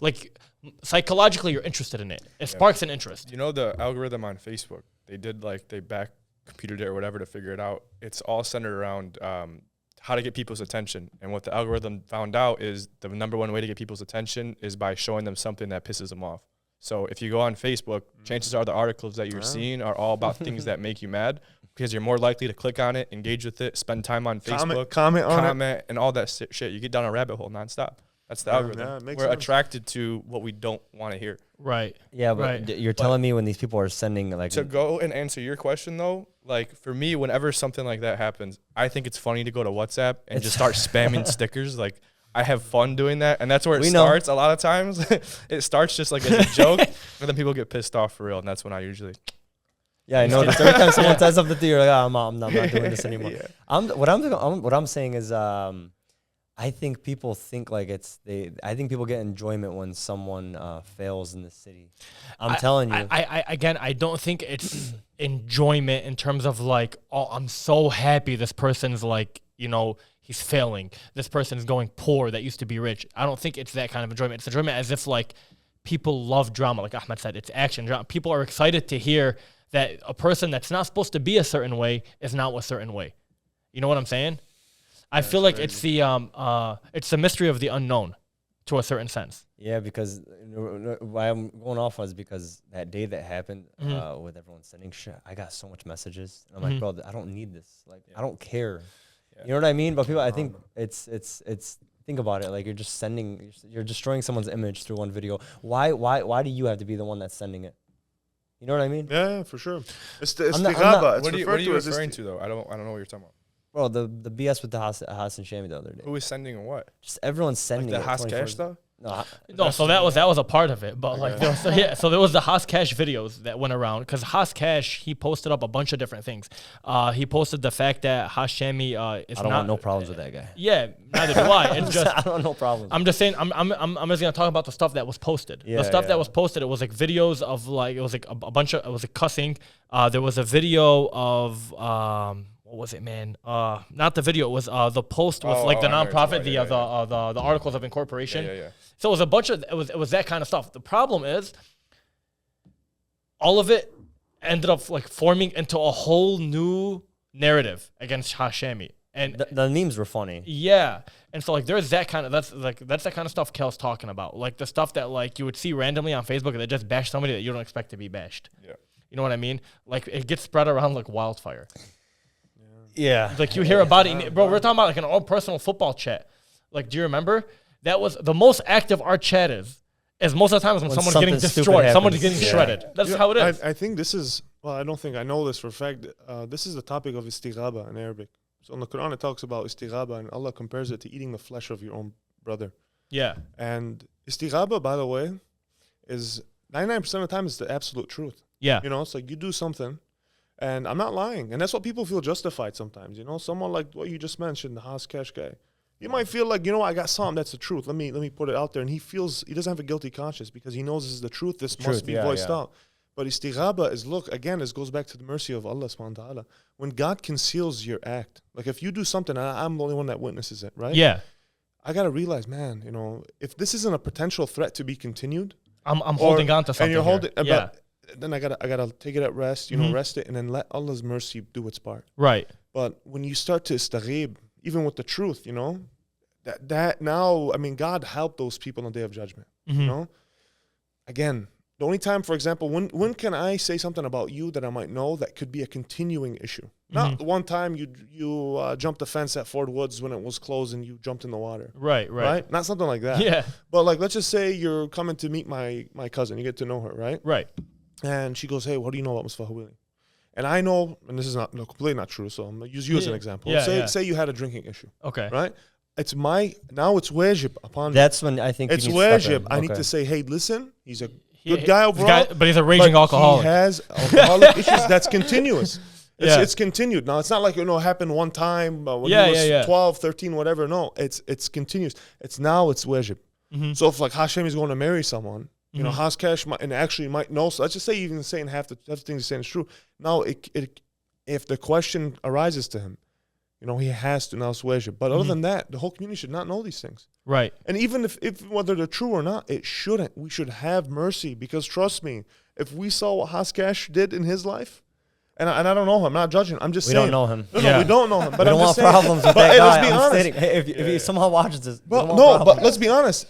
like psychologically, you're interested in it. It sparks an interest. You know the algorithm on Facebook? They back computed it or whatever to figure it out. It's all centered around how to get people's attention. And what the algorithm found out is the number one way to get people's attention is by showing them something that pisses them off. So if you go on Facebook, chances are the articles that you're seeing are all about things that make you mad because you're more likely to click on it, engage with it, spend time on Facebook, comment on it, and all that shit. You get down a rabbit hole nonstop. That's the algorithm. We're attracted to what we don't want to hear. Right. Yeah, but you're telling me when these people are sending like to go and answer your question though, like for me, whenever something like that happens, I think it's funny to go to WhatsApp and just start spamming stickers. Like I have fun doing that, and that's where it We know. starts. A lot of times, it starts just like as a joke, and then people get pissed off for real, and that's when I usually. Yeah, I noticed every time someone says something to you, you're like, I'm not doing this anymore. Yeah. What I'm saying is, I think people think like I think people get enjoyment when someone fails in the city. I'm telling you. I don't think it's enjoyment in terms of like, oh, I'm so happy this person's like, he's failing. This person's going poor that used to be rich. I don't think it's that kind of enjoyment. It's enjoyment as if like people love drama. Like Ahmed said, it's action drama. People are excited to hear that a person that's not supposed to be a certain way is now a certain way. You know what I'm saying? I feel like it's the mystery of the unknown to a certain sense. Yeah, because why I'm going off was because that day that happened with everyone sending shit, I got so much messages. I'm like, bro, I don't need this. Like, I don't care. Yeah. You know what I mean? But people, I think it's think about it. Like you're destroying someone's image through one video. Why do you have to be the one that's sending it? You know what I mean? Yeah, for sure. It's the I'm not- istighabah. What are you referring to though? I don't know what you're talking about. Bro, the BS with the Haas and Shami the other day. Who is sending what? Just everyone's sending Like the it. Haas Cash stuff? No, So that was a part of it, but like so there was the Haas Cash videos that went around because Haas Cash, he posted up a bunch of different things. He posted the fact that Hashemi is I don't want no problems with that guy. Yeah, neither do I. It's just I don't want no problems. I'm just saying I'm just gonna talk about the stuff that was posted. Yeah, the stuff that was posted, it was like videos of like it was like a bunch of it was like cussing. There was a video of what was it, man? Not the video. It was the post with like the nonprofit, the articles of incorporation. Yeah. So it was a bunch of it was that kind of stuff. The problem is, all of it ended up like forming into a whole new narrative against Hashemi. And the memes were funny. Yeah. And so like there's that kind of that's the kind of stuff Kel's talking about. Like the stuff that like you would see randomly on Facebook that just bash somebody that you don't expect to be bashed. Yeah. You know what I mean? Like it gets spread around like wildfire. Yeah. Like you hear about it, bro. We're talking about like an all personal football chat. Like, do you remember? That was the most active our chat is most of the time is when someone's getting destroyed, someone's getting shredded. That's how it is. I think this is, well, I don't think I know this for a fact. This is the topic of istighabah in Arabic. So in the Quran, it talks about istighabah, and Allah compares it to eating the flesh of your own brother. Yeah. And istighabah, by the way, is 99% of the time is the absolute truth. Yeah. You know, it's like you do something, and I'm not lying. And that's what people feel justified sometimes. You know, someone like what you just mentioned, the Haas Cash guy. You might feel like, I got something that's the truth. Let me put it out there. And he doesn't have a guilty conscience because he knows this is the truth. This must be voiced out. But istighabah is, this goes back to the mercy of Allah subhanahu wa ta'ala. When God conceals your act, like if you do something, and I'm the only one that witnesses it, right? Yeah. I got to realize, man, if this isn't a potential threat to be continued. I'm holding on to something. And you're holding, yeah. Then I gotta take it at rest, rest it, and then let Allah's mercy do its part. Right. But when you start to istaghib, even with the truth, that now, I mean, God help those people on the day of judgment. Again, the only time, for example, when can I say something about you that I might know that could be a continuing issue? Not the one time you jumped the fence at Fort Woods when it was closed and you jumped in the water. Right. Not something like that. Yeah. But like, let's just say you're coming to meet my cousin. You get to know her, right? Right. And she goes, hey, what do you know about Mustafa Harajly? And I know, and this is completely not true, so I'm going to use you as an example. Say you had a drinking issue. Okay. Right? It's wajib upon me. That's when I think it's you need to step wajib. in. I need to say, hey, listen, he's a good guy overall. But he's a raging alcoholic. He has alcoholic issues. That's continuous. It's Yeah. continued. Now, it's not like, happened one time when he was 12, 13, whatever. No, it's continuous. It's wajib. Mm-hmm. So if like Hashem is going to marry someone, Haas Cash might know. So let's just say even saying half the things he's saying is true. Now, if the question arises to him, he has to now wajib. But other than that, the whole community should not know these things. Right. And even if whether they're true or not, it shouldn't. We should have mercy because trust me, if we saw what Haas Cash did in his life, and I don't know him, I'm not judging. I'm just saying. We don't know him. No, we don't know him. But We I'm don't want just saying. problems with But that hey, guy. let's be I'm honest. stating, hey, if he somehow watches this, we Well, don't want but problems. let's be honest.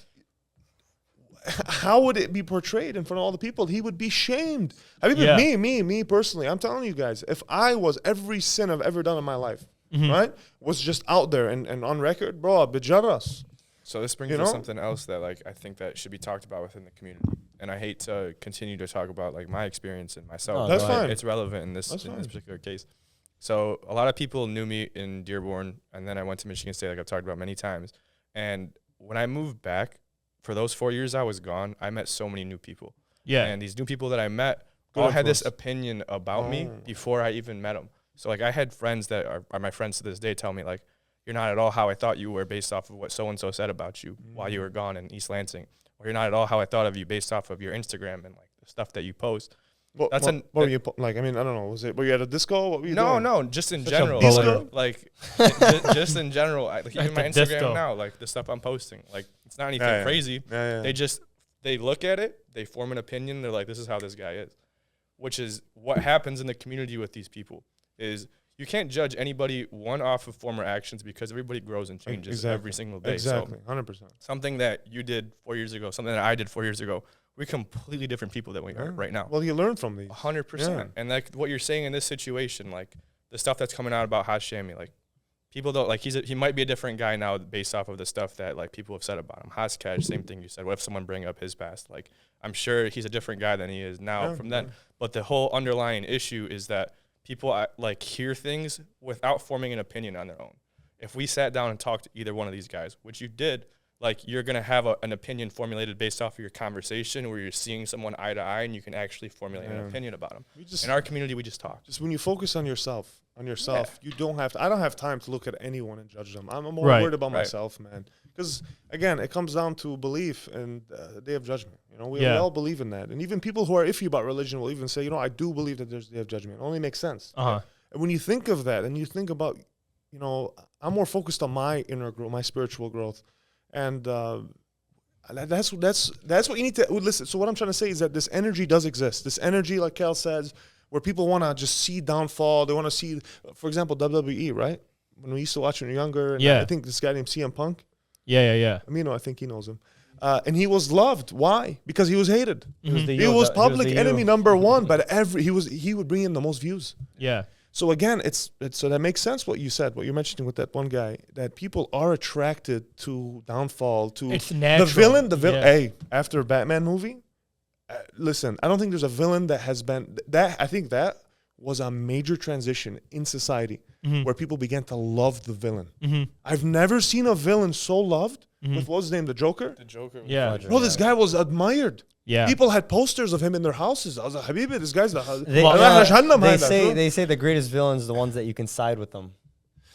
How would it be portrayed in front of all the people? He would be shamed. I mean, me personally, I'm telling you guys, if I was every sin I've ever done in my life, right, was just out there and on record, bro, bijarras. So this brings us something else that like I think that should be talked about within the community. And I hate to continue to talk about like my experience and myself. That's but fine. It's relevant in this particular case. So a lot of people knew me in Dearborn, and then I went to Michigan State, like I've talked about many times. And when I moved back, for those 4 years I was gone, I met so many new people. Yeah. And these new people that I met Good all had this influence. opinion about me before I even met them. So like I had friends that are my friends to this day tell me like, you're not at all how I thought you were based off of what so-and-so said about you while you were gone in East Lansing. Or you're not at all how I thought of you based off of your Instagram and like the stuff that you post. What were you like? I mean, I don't know. Were you at a disco? What were you doing? No, just in Such a general. bullet. Like just in general. Like even my At the Instagram disco. now, like the stuff I'm posting, like it's not anything Yeah. crazy. Yeah, yeah. They look at it, they form an opinion. They're like, this is how this guy is, which is what happens in the community with these people. Is you can't judge anybody one off of former actions because everybody grows and changes every single day. Exactly, So 100%. something that you did 4 years ago, something that I did 4 years ago, we're completely different people than we are right now. Well, you learn from these. 100%. And like what you're saying in this situation, like the stuff that's coming out about Hashemi, like people don't like he might be a different guy now based off of the stuff that like people have said about him. Haskaj, same thing you said. What if someone bring up his past? Like I'm sure he's a different guy than he is now from then. But the whole underlying issue is that people like hear things without forming an opinion on their own. If we sat down and talked to either one of these guys, which you did, like you're going to have an opinion formulated based off of your conversation where you're seeing someone eye to eye and you can actually formulate an opinion about them. In our community, we just talk. Just when you focus on yourself, you don't have to, I don't have time to look at anyone and judge them. I'm more Right, worried about right. myself, man. Because again, it comes down to belief and the day of judgment. You know, we Yeah. all believe in that. And even people who are iffy about religion will even say, you know, I do believe that there's a day of judgment. It only makes sense. Uh-huh. And when you think of that and you think about, you know, I'm more focused on my inner growth, my spiritual growth. And that's what you need to listen. So what I'm trying to say is that this energy does exist. This energy, like Cal says, where people want to just see downfall. They want to see, for example, WWE, right? When we used to watch when we were younger. And Yeah. I think this guy named CM Punk. Yeah. Amino, I think he knows him. And he was loved. Why? Because he was hated. He was the He you, was the- public the enemy you. number one, but he would bring in the most views. Yeah. So again, it's so that makes sense what you said, what you're mentioning with that one guy, that people are attracted to downfall, to It's natural. the villain. Yeah. Hey, after a Batman movie, listen, I don't think there's a villain that has been that. I think that was a major transition in society where people began to love the villain. I've never seen a villain so loved with what's his name, the Joker. The Joker. Yeah. Bro, this guy was admired. Yeah. People had posters of him in their houses. I was like, Habibi, this guy's the. They, they say the greatest villains are the ones that you can side with them.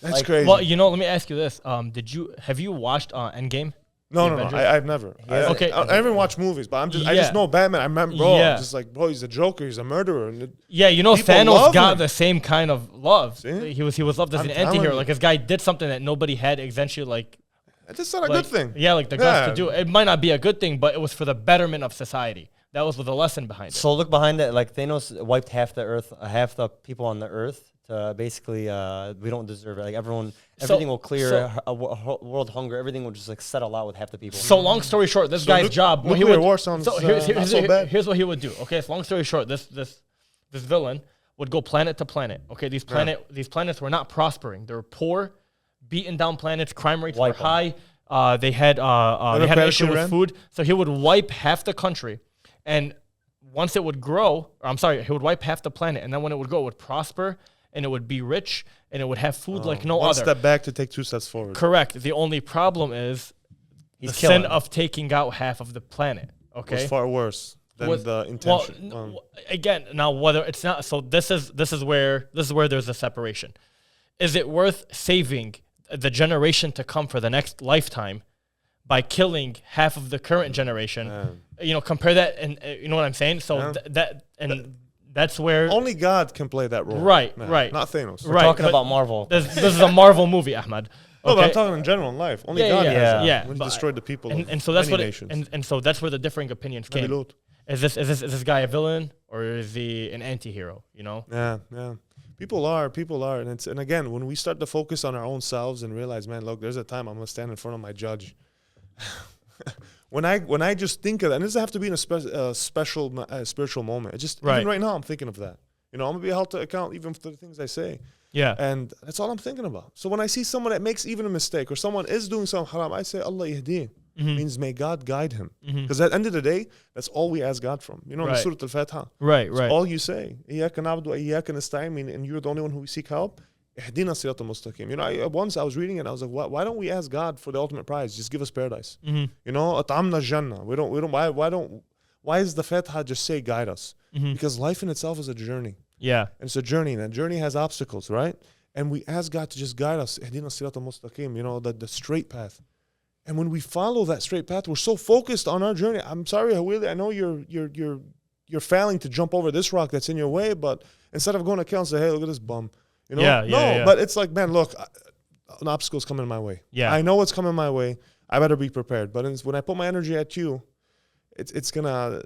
That's like- crazy. Well, you know, let me ask you this. Have you watched Endgame? No, The no, Avengers? I've never. Okay. I haven't watched movies, but I Yeah. just know Batman. I remember, bro, Yeah. just like, bro, he's a Joker, he's a murderer. And Yeah, you know, People Thanos love got him. the same kind of love. See? He was loved as I'm an telling anti-hero. you. Like, this guy did something that nobody had essentially, like... that's not a like- good thing. Yeah, like the guts Yeah. to do it. It might not be a good thing, but it was for the betterment of society. That was the lesson behind it. So look behind that. Like Thanos wiped half the earth, half the people on the earth to basically we don't deserve it. Like everything will clear. World hunger, everything will just like settle out with half the people. So long story short, this guy's job. what he nuclear would- war sounds, not so bad. Here's what he would do. Okay, so long story short, this villain would go planet to planet. Okay, these planets were not prospering. They were poor, beaten down planets. Crime rates Wipe were high. They had an issue with Iran? food. So he would wipe half the country, and once it would grow, he would wipe half the planet, and then when it would grow, it would prosper, and it would be rich, and it would have food like no One other. step back to take 2 steps forward. Correct. The only problem is He's the killing. sin of taking out half of the planet. Was Okay. far worse than Was- the intention. Again, now whether it's not, so this is where there's a separation. Is it worth saving the generation to come for the next lifetime by killing half of the current generation? You know, compare that, and you know what I'm saying. So that's where Only God can play that role. Right, Man, right. Not Thanos. Right. Talking but about Marvel. this is a Marvel movie, Ahmad. No, but I'm Okay? talking in general in life. Only Yeah, God yeah, has that. yeah. When he But- destroyed the people And of so that's many what nations. and so that's where the differing opinions Maybe came. Lut. Is this guy a villain or is he an anti-hero? You know? Yeah. People are, and again, when we start to focus on our own selves and realize, man, look, there's a time I'm gonna stand in front of my judge. when I just think of that, and it doesn't have to be in a special spiritual moment. It just Right. even right now, I'm thinking of that. You know, I'm gonna be held to account even for the things I say, Yeah. and that's all I'm thinking about. So when I see someone that makes even a mistake or someone is doing something haram, I say, Allah yahdih. Means may God guide him. Because at the end of the day, that's all we ask God from. You know, in Right. Surah Al-Fatiha. Right. That's all you say. إِيَّاكَ نَعْبُدُ وَإِيَّاكَ نَسْتَعِينُ, and you're the only one who we seek help. اهدنا الصراط المستقيم. You know, once I was reading it, I was like, why don't we ask God for the ultimate prize? Just give us paradise. Mm-hmm. You know, أطعمنا الجنة. Why does the Fatiha just say guide us? Mm-hmm. Because life in itself is a journey. Yeah. And it's a journey, and that journey has obstacles, right? And we ask God to just guide us. اهدنا الصراط المستقيم. You know, the straight path. And when we follow that straight path, we're so focused on our journey. I'm sorry, Hawili, I know you're failing to jump over this rock that's in your way, but instead of going to kill and say, hey, look at this bum. You know? Yeah. But it's like, man, look, an obstacle's coming my way. Yeah. I know it's coming my way. I better be prepared. But when I put my energy at you, it's gonna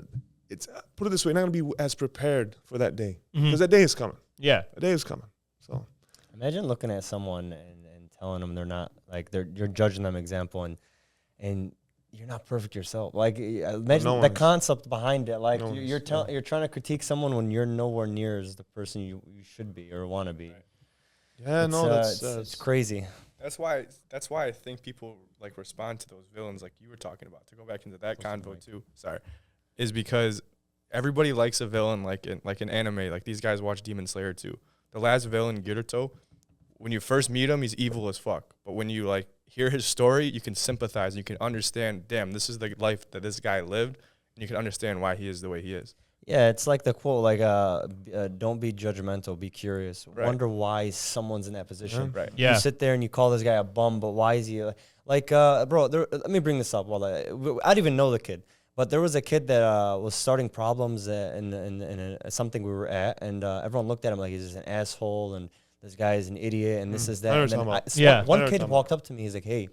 put it this way, not gonna be as prepared for that day. Because that day is coming. Yeah. That day is coming. So imagine looking at someone and telling them they're not, like, you're judging them example, and you're not perfect yourself. Like, imagine the concept behind it. Like, you're trying to critique someone when you're nowhere near as the person you should be or want to be. Right. Yeah, It's crazy. That's why I think people like respond to those villains like you were talking about. To go back into that convo too, is because everybody likes a villain like in anime. Like these guys watch Demon Slayer too. The last villain, Giruto, when you first meet him, he's evil as fuck. But when you like hear his story, you can sympathize. You can understand. Damn, this is the life that this guy lived, and you can understand why he is the way he is. Yeah, it's like the quote, like, don't be judgmental, be curious. Right. Wonder why someone's in that position. Right. Yeah. You sit there and you call this guy a bum, but why is he bro? Let me bring this up. I don't even know the kid, but there was a kid that was starting problems in something we were at, and everyone looked at him like he's just an asshole, and this guy is an idiot, and this is that. And then one kid walked up to me. He's like, "Hey,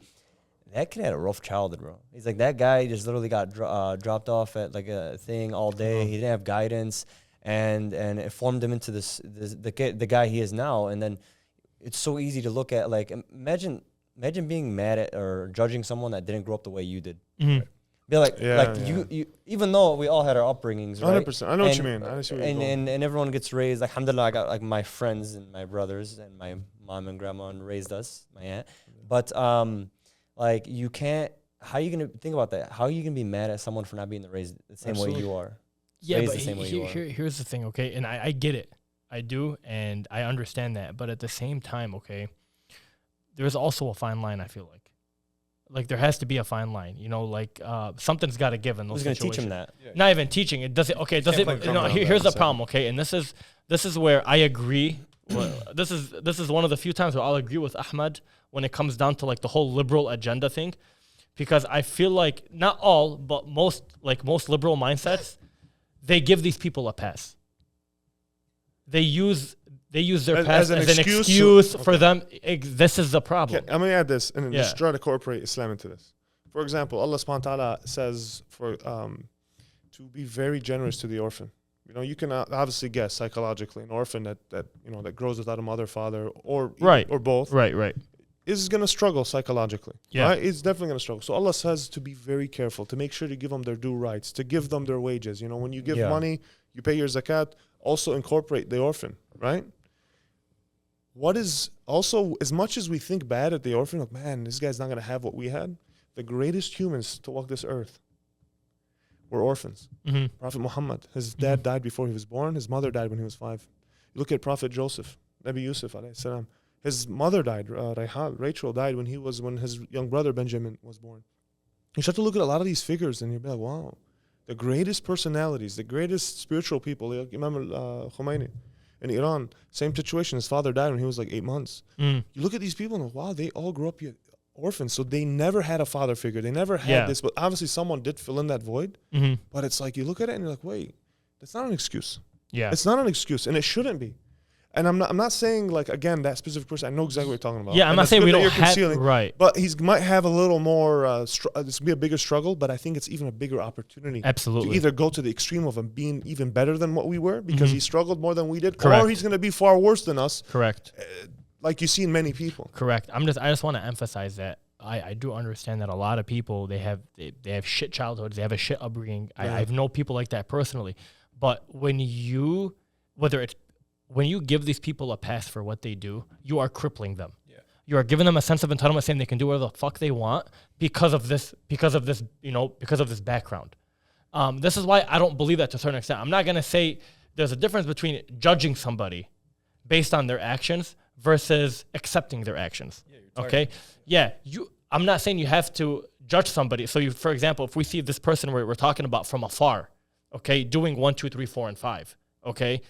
that kid had a rough childhood, bro." He's like, that guy just literally got dropped off at like a thing all day. He didn't have guidance, and it formed him into the guy he is now. And then it's so easy to look at. Like, imagine being mad at or judging someone that didn't grow up the way you did. Mm-hmm. Be like, you, even though we all had our upbringings, right? 100%. I know what you mean. I see what you're going. And everyone gets raised. Like, alhamdulillah, I got like my friends and my brothers and my mom and grandma and raised us, my aunt. But like, you can't. How are you gonna think about that? How are you gonna be mad at someone for not being raised the same way you are? Yeah, Raised but the same way you are. here's the thing, okay? And I get it. I do, and I understand that. But at the same time, okay, there's also a fine line, I feel like. Like, there has to be a fine line. You know, like, something's got to give in those Who's situations. gonna teach him that? Yeah. Not even teaching. It doesn't. Okay, does it? You know, here's the problem. Okay, and this is where I agree. Well, this is one of the few times where I'll agree with Ahmad when it comes down to like the whole liberal agenda thing, because I feel like not all, but most liberal mindsets, they give these people a pass. They use their past as an excuse for them. This is the problem. Okay, I'm going to add this and just try to incorporate Islam into this. For example, Allah subhanahu wa ta'ala says to be very generous to the orphan. You know, you can obviously guess psychologically an orphan that grows without a mother, father, or both. Right. Is going to struggle psychologically. Yeah. Right? It's definitely going to struggle. So Allah says to be very careful, to make sure to give them their due rights, to give them their wages. You know, when you give money, you pay your zakat, also incorporate the orphan, right? What is also, as much as we think bad at the orphan, like, man, this guy's not going to have what we had, the greatest humans to walk this earth were orphans. Mm-hmm. Prophet Muhammad, his dad died before he was born. His mother died when he was 5. You look at Prophet Joseph, Nabi Yusuf alayhi salam. His mother died, Rachel died when his young brother Benjamin was born. You start to look at a lot of these figures and you'll be like, wow, the greatest personalities, the greatest spiritual people, like Imam Khomeini in Iran, same situation. His father died when he was like 8 months. You look at these people and wow, they all grew up orphans. So they never had a father figure. They never had this, but obviously someone did fill in that void. Mm-hmm. But it's like, you look at it and you're like, wait, that's not an excuse. Yeah. It's not an excuse, and it shouldn't be. And I'm not saying, like, again, that specific person, I know exactly what you're talking about. Yeah, I'm not saying we don't have, right. But he might have a little more, this would be a bigger struggle, but I think it's even a bigger opportunity. Absolutely. To either go to the extreme of him being even better than what we were, because he struggled more than we did, Correct. or he's going to be far worse than us. Correct. Like you see in many people. Correct. I just want to emphasize that I do understand that a lot of people, they have shit childhoods, they have a shit upbringing. I know people like that personally. But when you give these people a pass for what they do, you are crippling them. Yeah. You are giving them a sense of entitlement, saying they can do whatever the fuck they want because of this background. This is why I don't believe that to a certain extent. I'm not gonna say there's a difference between judging somebody based on their actions versus accepting their actions. Okay? Yeah, I'm not saying you have to judge somebody. So, for example, if we see this person we're talking about from afar, okay, doing 1, 2, 3, 4, and 5, okay,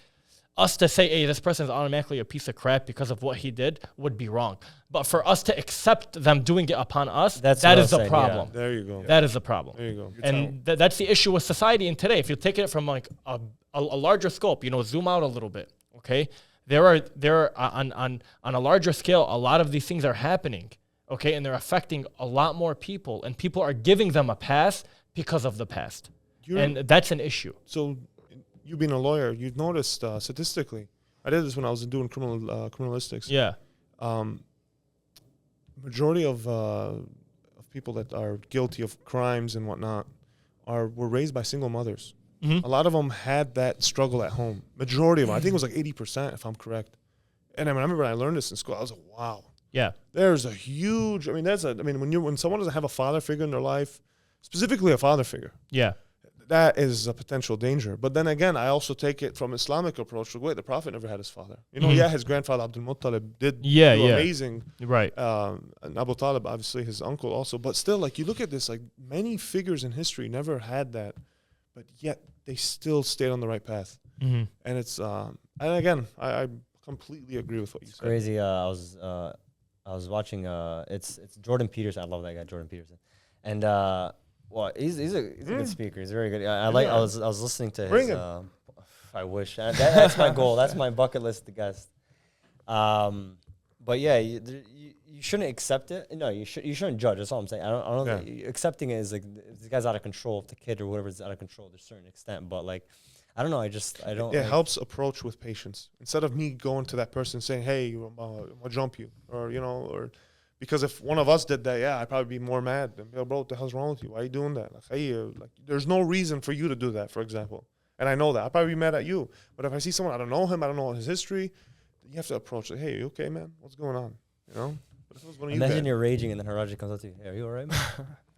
us to say, hey, this person is automatically a piece of crap because of what he did would be wrong. But for us to accept them doing it upon us, that is the problem. There you go. That is the problem. There you go. And that's the issue with society in today. If you take it from like a larger scope, zoom out a little bit, okay? There are on a larger scale, a lot of these things are happening, okay? And they're affecting a lot more people, and people are giving them a pass because of the past. And that's an issue. So you being a lawyer, you've noticed statistically, I did this when I was doing criminalistics. Yeah. Majority of people that are guilty of crimes and whatnot were raised by single mothers. A lot of them had that struggle at home. Majority of them, I think it was like 80%, if I'm correct. And I remember when I learned this in school, I was like, wow. Yeah. There's a huge. When someone doesn't have a father figure in their life, specifically a father figure. Yeah. That is a potential danger. But then again, I also take it from Islamic approach. Wait, the Prophet never had his father. His grandfather Abdul Muttalib did do amazing. Right. And Abu Talib, obviously, his uncle also. But still, like, you look at this, like, many figures in history never had that, but yet they still stayed on the right path. And it's, and again, I completely agree with what you said. Crazy. I was watching. It's Jordan Peterson. I love that guy, Jordan Peterson, and well, he's a good speaker. He's very good. I was listening to Bring his. him. I wish that's my goal. That's my bucket list. The guest. But yeah, you shouldn't accept it. No, you shouldn't judge. That's all I'm saying. I don't think accepting it is like if this guy's out of control. If the kid or whatever is out of control to a certain extent. But like, I don't know. I don't. It helps approach with patience instead of me going to that person saying, "Hey, I'll jump you," or because if one of us did that, I'd probably be more mad. And bro, what the hell's wrong with you? Why are you doing that? Like, hey, there's no reason for you to do that, for example. And I know that. I'd probably be mad at you. But if I see someone, I don't know him, I don't know his history, you have to approach it. Hey, you okay, man? What's going on? But if it was one of Imagine you're raging and then Harajly comes up to you. Hey, are you all right, man?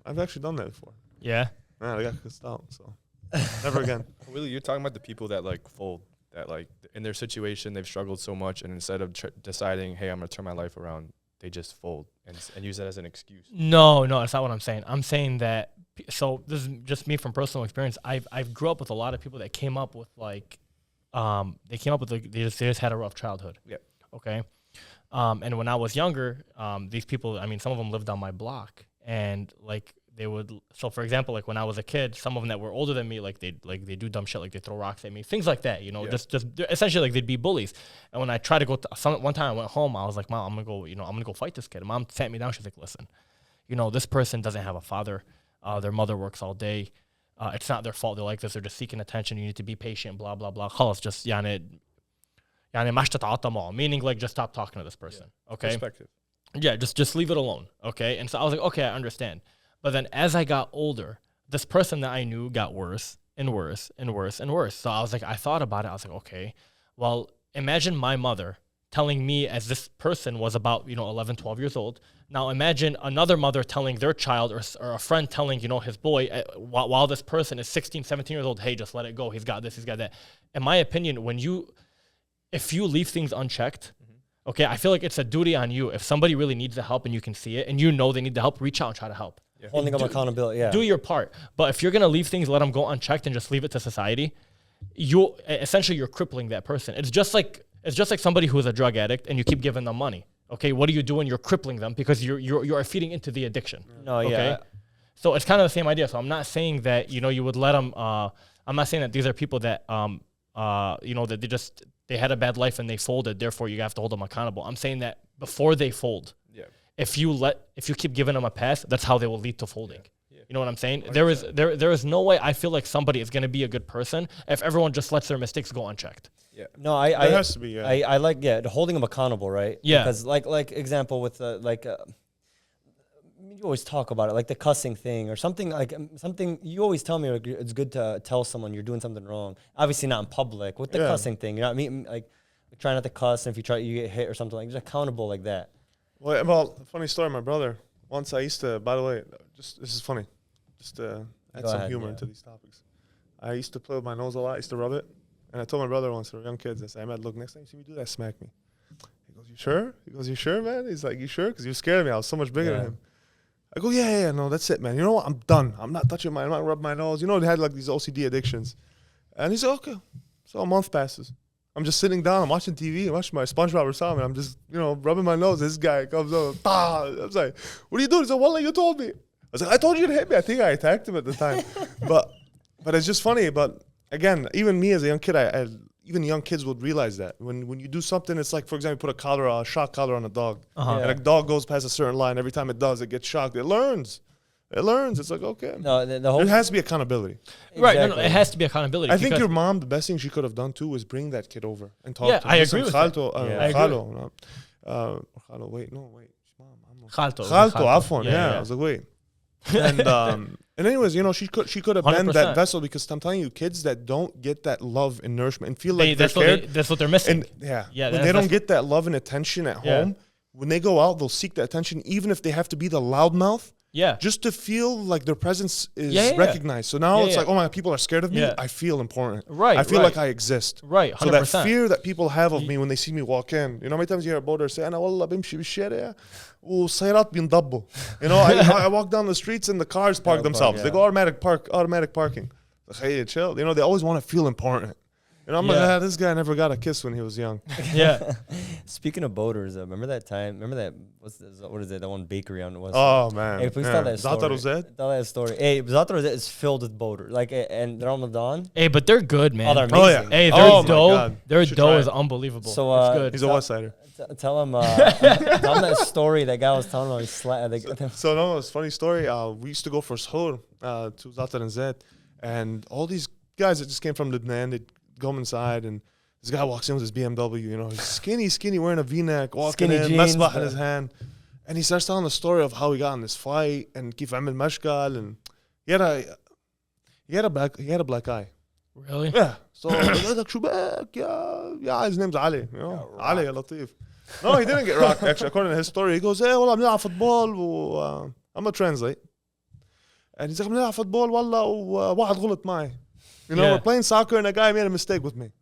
I've actually done that before. Yeah. Man, I got cussed out, so never again. Willie, you're talking about the people that like fold, that like in their situation they've struggled so much, and instead of deciding, hey, I'm gonna turn my life around, they just fold and use that as an excuse. No, that's not what I'm saying. I'm saying that. So this is just me from personal experience. I've grew up with a lot of people that came up with like, they just had a rough childhood. Yeah. Okay. And when I was younger, these people, some of them lived on my block, and like they would. So for example, like when I was a kid, some of them that were older than me, they do dumb shit, like they throw rocks at me, things like that. Just essentially like they'd be bullies. And when I tried to go one time I went home, I was like, Mom, I'm gonna go fight this kid. And Mom sat me down. She's like, listen, this person doesn't have a father. Their mother works all day. It's not their fault they're like this. They're just seeking attention. You need to be patient. Blah blah blah. خلاص, just meaning like just stop talking to this person. Yeah. Okay. Perspective. Yeah, just leave it alone. Okay. And so I was like, okay, I understand. But then as I got older, this person that I knew got worse and worse and worse and worse. So I was like, I thought about it. I was like, okay, well, imagine my mother telling me as this person was about, 11, 12 years old. Now imagine another mother telling their child or a friend telling, his boy, while this person is 16, 17 years old, hey, just let it go. He's got this, he's got that. In my opinion, if you leave things unchecked, okay, I feel like it's a duty on you. If somebody really needs the help and you can see it and they need the help, reach out and try to help. Yeah. Holding up accountability, Do your part. But if you're going to leave things, let them go unchecked and just leave it to society, you're crippling that person. It's just like somebody who is a drug addict and you keep giving them money. Okay, what are you doing? You're crippling them because you're feeding into the addiction. No, okay? yeah. So it's kind of the same idea. So I'm not saying that, you would let them, I'm not saying that these are people that, that they had a bad life and they folded, therefore you have to hold them accountable. I'm saying that before they fold, if you keep giving them a pass, that's how they will lead to folding. Yeah. You know what I'm saying? There is no way I feel like somebody is going to be a good person if everyone just lets their mistakes go unchecked. Yeah. No, there has to be. Yeah. I like holding them accountable, right? Yeah. Because like example with you always talk about it, like the cussing thing or something you always tell me it's good to tell someone you're doing something wrong. Obviously not in public with the cussing thing. You know what I mean? Like try not to cuss, and if you get hit or something, like just accountable like that. Well, funny story. My brother once I used to. By the way, this is funny. Just to add some humor into these topics. I used to play with my nose a lot. I used to rub it, and I told my brother once, we were young kids, I said, "Ahmed, look, next time you see me do that, smack me." He goes, "You sure?" He goes, "You sure, man?" He's like, "You sure?" Because he was scared of me. I was so much bigger than him. I go, yeah, no, that's it, man. You know what? I'm done. I'm not rubbing my nose. You know, they had like these OCD addictions. And he's like, okay. So a month passes. I'm just sitting down. I'm watching TV. I'm watching my SpongeBob or something. I'm just, rubbing my nose. This guy comes over. I was like, what are you doing? He's like, Wallah, you told me. I was like, I told you to hit me. I think I attacked him at the time. but it's just funny. But again, even me as a young kid, even young kids would realize that when you do something, it's like, for example, put a shock collar on a dog, and a dog goes past a certain line. Every time it does, it gets shocked. It learns. It's like, okay. No, the whole there has to be accountability. Exactly. Right. No, it has to be accountability. I think your mom, the best thing she could have done too, was bring that kid over and talk. Yeah, to him. I agree with that. Khalo, wait. Khalto, Afwan. Yeah, I was like, wait. And anyways, she could have been 100%. that vessel, because I'm telling you, kids that don't get that love and nourishment and feel like they're cared, that's what they're missing. And when they don't get that love and attention at home, when they go out, they'll seek that attention, even if they have to be the loudmouth. Yeah. Just to feel like their presence is recognized. So now it's like, oh my, people are scared of me. I feel important. Right. I feel like I exist. Right. 100%. So that fear that people have of me when they see me walk in. How many times you hear a boater say, "Ana wallah bimshi بالشارع وسيارات بينضبوا." I walk down the streets and the cars park themselves. They go automatic parking. Chill. They always want to feel important. I'm like, this guy never got a kiss when he was young. Yeah. Speaking of boaters, remember that time? Remember that? What is it? That one bakery on West. Oh man. Hey, please tell that story. Zata Rosette? Tell that story. Hey, Zata Rosette is filled with boaters. Like, and they're on Ramadan. Hey, but they're good, man. Oh, they're amazing. Hey, their dough is unbelievable. So it's good. He's a West Sider. Tell him that story that guy was telling about. So no, it's a funny story. We used to go for suhoor to Zata and Zed, and all these guys that just came from Lebanon, they'd go inside, and this guy walks in with his BMW, he's skinny, wearing a V-neck, walking in, masbah in his hand, and he starts telling the story of how he got in this fight and كيف عمل مشكل, and he had a black eye. Really? Yeah. So like, شو بك yeah, his name's Ali, Ali يا لطيف. No, he didn't get rocked, actually. According to his story, he goes, والله بنلعب فوتبول I'm gonna translate. And he's like, بنلعب فوتبول والله وواحد غلط معي. We're playing soccer and a guy made a mistake with me.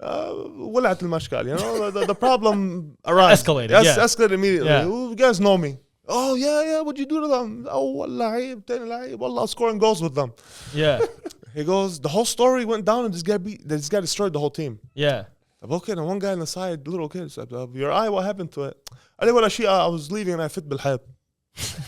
ولعت المشكل, the problem arrived. Escalated immediately. Yeah. You guys know me. Oh, yeah, what'd you do to them? Oh, والله I was scoring goals with them. Yeah. He goes, the whole story went down and this guy destroyed the whole team. Yeah. Okay, and one guy on the side, little kid, said, your eye, what happened to it? I was leaving and I fit بالحيط.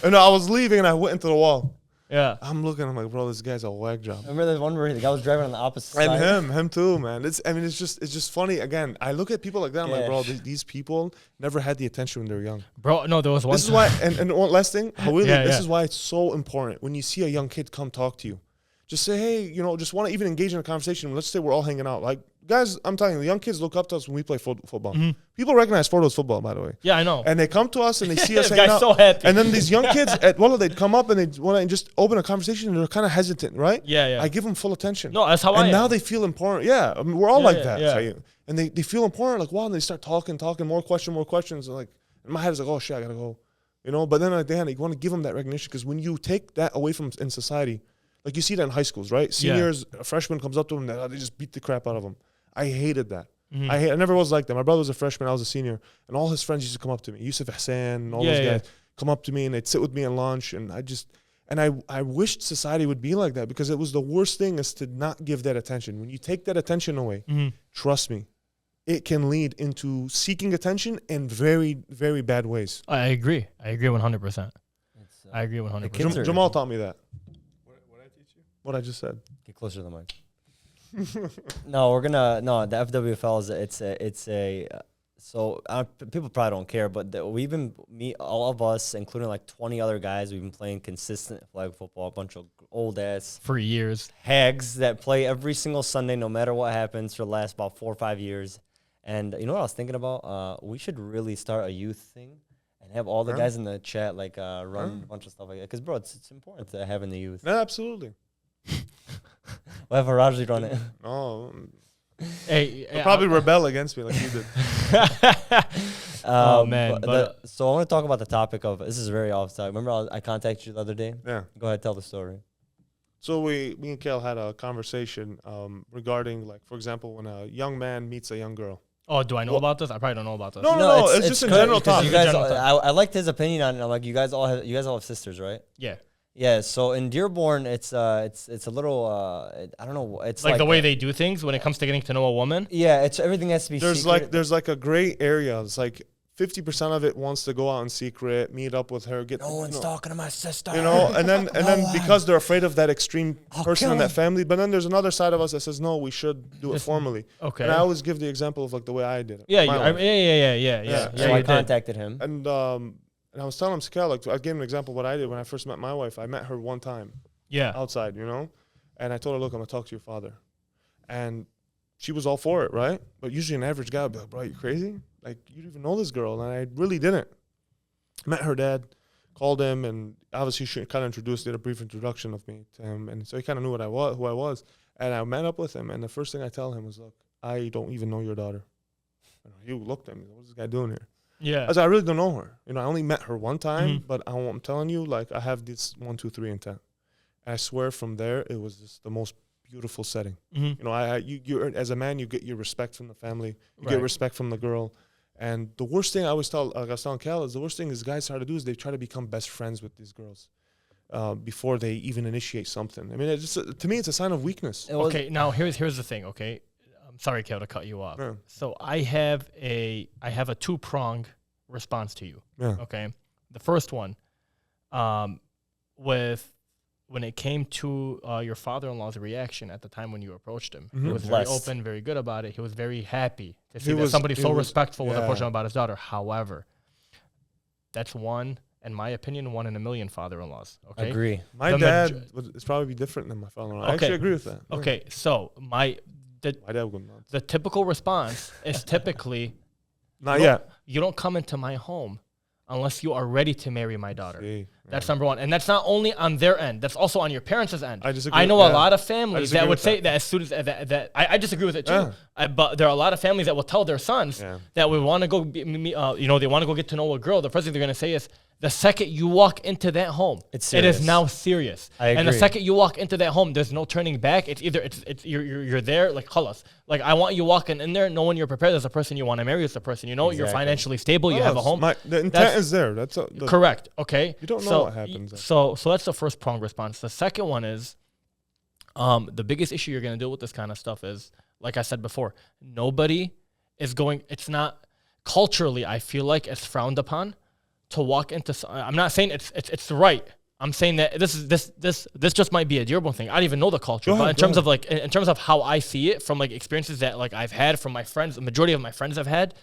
And I was leaving and I went into the wall. Yeah. I'm looking, I'm like, bro, this guy's a whack job. Remember that one where the guy was driving on the opposite side? And him too, man. It's just funny. Again, I look at people like that, I'm like, bro, these people never had the attention when they were young. Bro, no, there was one. This is why, and one last thing, this is why it's so important when you see a young kid come talk to you. Just say, hey, just want to even engage in a conversation. Let's say we're all hanging out. Like, guys, I'm telling you, the young kids look up to us when we play football. Mm-hmm. People recognize Fordo's football, by the way. Yeah, I know. And they come to us and they see us this hanging guy's out. so happy. And then these young kids, they'd come up and they'd want to just open a conversation and they're kind of hesitant, right? Yeah. I give them full attention. No, that's how I am. And now they feel important. Yeah, I mean, we're all like that. Yeah. And they feel important, like, wow, and they start talking, more questions. And like, in my head, it's like, oh, shit, I got to go. But then at the end, you want to give them that recognition, because when you take that away from in society, like you see that in high schools, right? Seniors, a freshman comes up to them, they just beat the crap out of them. I hated that. Mm-hmm. I never was like that. My brother was a freshman, I was a senior, and all his friends used to come up to me. Yusuf Hassan and all those guys come up to me and they'd sit with me at lunch, and I wished society would be like that, because it was the worst thing is to not give that attention. When you take that attention away, trust me, it can lead into seeking attention in very, very bad ways. I agree 100%. I agree 100%. Jamal taught me that. What I just said. Get closer to the mic. The FWFL people probably don't care, but we've been, all of us, including like 20 other guys, we've been playing consistent flag football, a bunch of old ass for years hags that play every single Sunday, no matter what happens, for the last about 4 or 5 years. And you know what I was thinking about? We should really start a youth thing and have all the guys in the chat run a bunch of stuff like that. Because, bro, it's important to have in the youth. Yeah, absolutely. We'll have Harajly run it. Oh, hey, they'll probably rebel against me like you did. Oh man! So I want to talk about the topic of, this is very off topic. Remember I contacted you the other day? Yeah. Go ahead, tell the story. So me and Kale had a conversation regarding, like, for example, when a young man meets a young girl. Oh, do I know about this? I probably don't know about this. No, it's just in good general because talk. You guys, General talk. I liked his opinion on it. I'm like, you guys all have sisters, right? Yeah. Yeah. So in Dearborn, it's a little I don't know. It's Like the way they do things when it comes to getting to know a woman. Yeah, it's everything has to be. There's secret. there's a gray area. It's like 50% of it wants to go out in secret, meet up with her, get no one's talking to my sister. and then because they're afraid of that extreme person kill in that him. family. But then there's another side of us that says no, we should do it formally. Okay. And I always give the example of like the way I did it. Yeah, My life. yeah. So I contacted him. And I was telling him, Scal, like I gave him an example of what I did when I first met my wife. I met her one time Yeah. outside, and I told her, look, I'm gonna talk to your father, and she was all for it, right? But usually an average guy would be like, bro, you crazy? Like, you don't even know this girl. And I really didn't. Met her dad, called him, and obviously she kind of introduced, did a brief introduction of me to him. And so he kind of knew who I was. And I met up with him, and the first thing I tell him was, look, I don't even know your daughter. And he looked at me, what's this guy doing here? Yeah. I said, I really don't know her. I only met her one time, but I'm telling you, like, I have this 1, 2, 3 intent. And I swear from there, it was just the most beautiful setting. You as a man, you get your respect from the family, you get respect from the girl. And the worst thing I was telling Cal is the worst thing is guys try to do is they try to become best friends with these girls before they even initiate something. I mean, to me, it's a sign of weakness. Okay, now here's the thing. Okay, I'm sorry, Cal, to cut you off. Yeah. So I have a 2-pronged response to you. Yeah. Okay, the first one, when it came to your father-in-law's reaction at the time when you approached him, he was very open, very good about it. He was very happy to see that somebody so respectful was approaching him about his daughter. However, that's one, in my opinion, 1 in a million father-in-laws. Okay, Agree. My dad would probably be different than my father-in-law. I actually agree with that. Okay, so my dad would not. the typical response is typically, Not yet. You don't come into my home unless you are ready to marry my daughter. See, That's number one. And that's not only on their end. That's also on your parents' end. I disagree I know with a that. lot of families that would say that. that as soon as I disagree with it too. But there are a lot of families that will tell their sons that we want to go, they want to go get to know a girl. The first thing they're going to say is, the second you walk into that home, It's it is serious. now serious. I And the agree. second you walk into that home, there's no turning back. It's either you're there, like khalas. Like I want you walking in there knowing you're prepared as a person you want to marry, as a person you're Exactly. financially stable, you have a home. The intent is there. That's Correct. Okay. You don't know what happens then. So that's the first prong response. The second one is, the biggest issue you're going to deal with this kind of stuff is, like I said before, nobody is going. It's not culturally. I feel like it's frowned upon to walk into. I'm not saying it's right. I'm saying that this just might be a Dearborn thing. I don't even know the culture, but in terms of how I see it from like experiences that like I've had from my friends, the majority of my friends have had,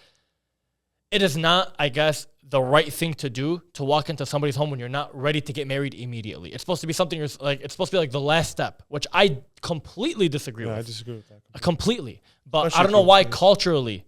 it is not, I guess, the right thing to do to walk into somebody's home when you're not ready to get married immediately. It's supposed to be something it's supposed to be like the last step, which I completely disagree with. I disagree with that. Completely. But Especially I don't know why for- culturally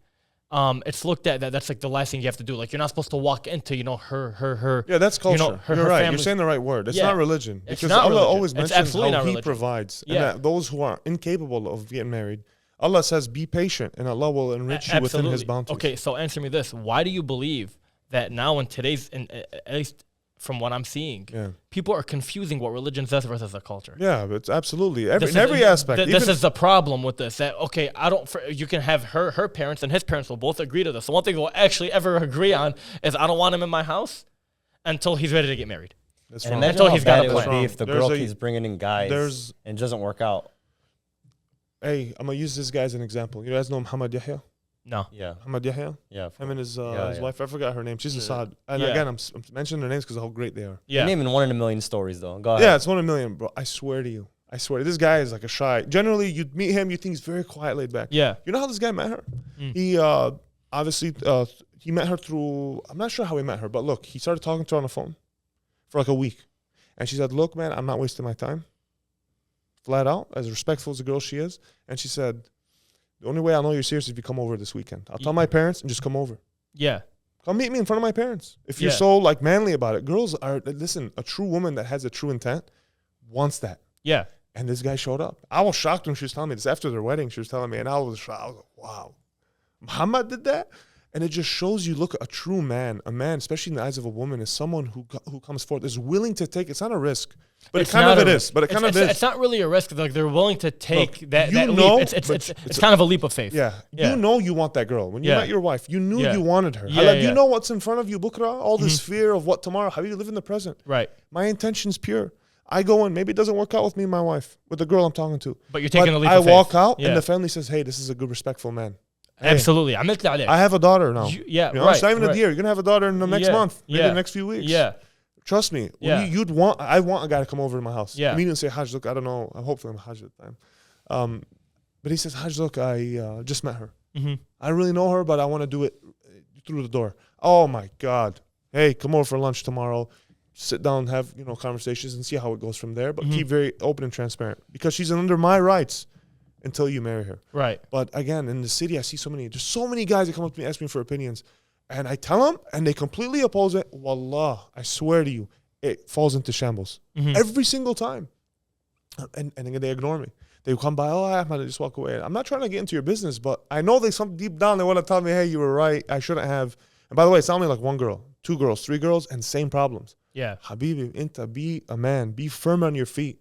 it's looked at that's like the last thing you have to do. Like you're not supposed to walk into, her. Yeah, that's culture. her You're right. You're family- saying the right word. It's Yeah. not religion. It's Because not Allah religion. always It's mentions absolutely how not He religion. provides. Yeah. And that those who are incapable of getting married, Allah says, be patient and Allah will enrich you within His bounty. Okay, so answer me this. Why do you believe that now in today's, at least from what I'm seeing, people are confusing what religion says versus a culture? Yeah, but it's absolutely. In This is- every aspect. this even- is the problem with this. That okay, you can have her parents and his parents will both agree to this. The one thing we'll actually ever agree on is I don't want him in my house until he's ready to get married. that's And wrong. imagine Until how he's got bad a it would plan. be if the There's girl a- keeps bringing in guys and it doesn't work out. Hey, I'm going to use this guy as an example. You guys know Muhammad Yahya? No. Yeah. Muhammad Yahya? Yeah. Him and his Yeah. wife. I forgot her name. She's a Saad. And Yeah. again, I'm mentioning their names because of how great they are. Yeah. You're naming 1 in a million stories though. Go ahead. Yeah, it's 1 in a million, bro. I swear to you. I swear. This guy is like a shy. Generally, you'd meet him, you think he's very quiet, laid back. Yeah. You know how this guy met her? He obviously he met her through. I'm not sure how he met her, but look, he started talking to her on the phone for like a week, and she said, "Look, man, I'm not wasting my time." Flat out, as respectful as a girl she is, and she said, "The only way I'll know you're serious is if you come over this weekend. I'll tell my parents and just come over. Yeah. Come meet me in front of my parents. If you're Yeah. so like manly about it, girls are. Listen, a true woman that has a true intent wants that." Yeah. And this guy showed up. I was shocked when she was telling me this after their wedding. She was telling me, and I was shocked. I was like, wow, Muhammad did that? And it just shows you, look, a true man, especially in the eyes of a woman, is someone who comes forth, is willing to take, it's not a risk, but It's it kind not of a it risk. is. But it kind of is. It's not really a risk. Like they're willing to take Look, that you leap. know, It's kind of a leap of faith. Yeah. Yeah. You know you want that girl. When you Yeah. met your wife, you knew Yeah. you wanted her. Yeah, Hala, yeah. you know what's in front of you, bukra? All this fear of what tomorrow. How do you live in the present? Right. My intention's pure. I go in, maybe it doesn't work out with me and my wife, with the girl I'm talking to. But you're taking a leap I of faith. walk out Yeah. and the family says, hey, this is a good, respectful man. Hey, Absolutely. عملت اللي عليك. I have a daughter now. Yeah, You know, right, it's not even right. a year. You're going to have a daughter in the next Yeah, month, maybe yeah, the next few weeks. Yeah. Trust me. Yeah. I want a guy to come over to my house. Yeah. Immediately say, Haj, look, I don't know. Hopefully I'm Haj at the time. But he says, Haj, look, I just met her. Mm-hmm. I don't really know her, but I want to do it through the door. Oh my God. Hey, come over for lunch tomorrow. Sit down, have conversations and see how it goes from there. But keep very open and transparent because she's under my rights until you marry her. Right. But again, in the city, I see there's so many guys that come up to me, ask me for opinions. And I tell them, and they completely oppose it. Wallah, I swear to you, it falls into shambles every single time. And again, they ignore me. They come by, oh, Ahmad, I just walk away. I'm not trying to get into your business, but I know deep down they want to tell me, hey, you were right. I shouldn't have. And by the way, it's not only like one girl, 2 girls, 3 girls, and same problems. Yeah. Habibi, inta, be a man, be firm on your feet.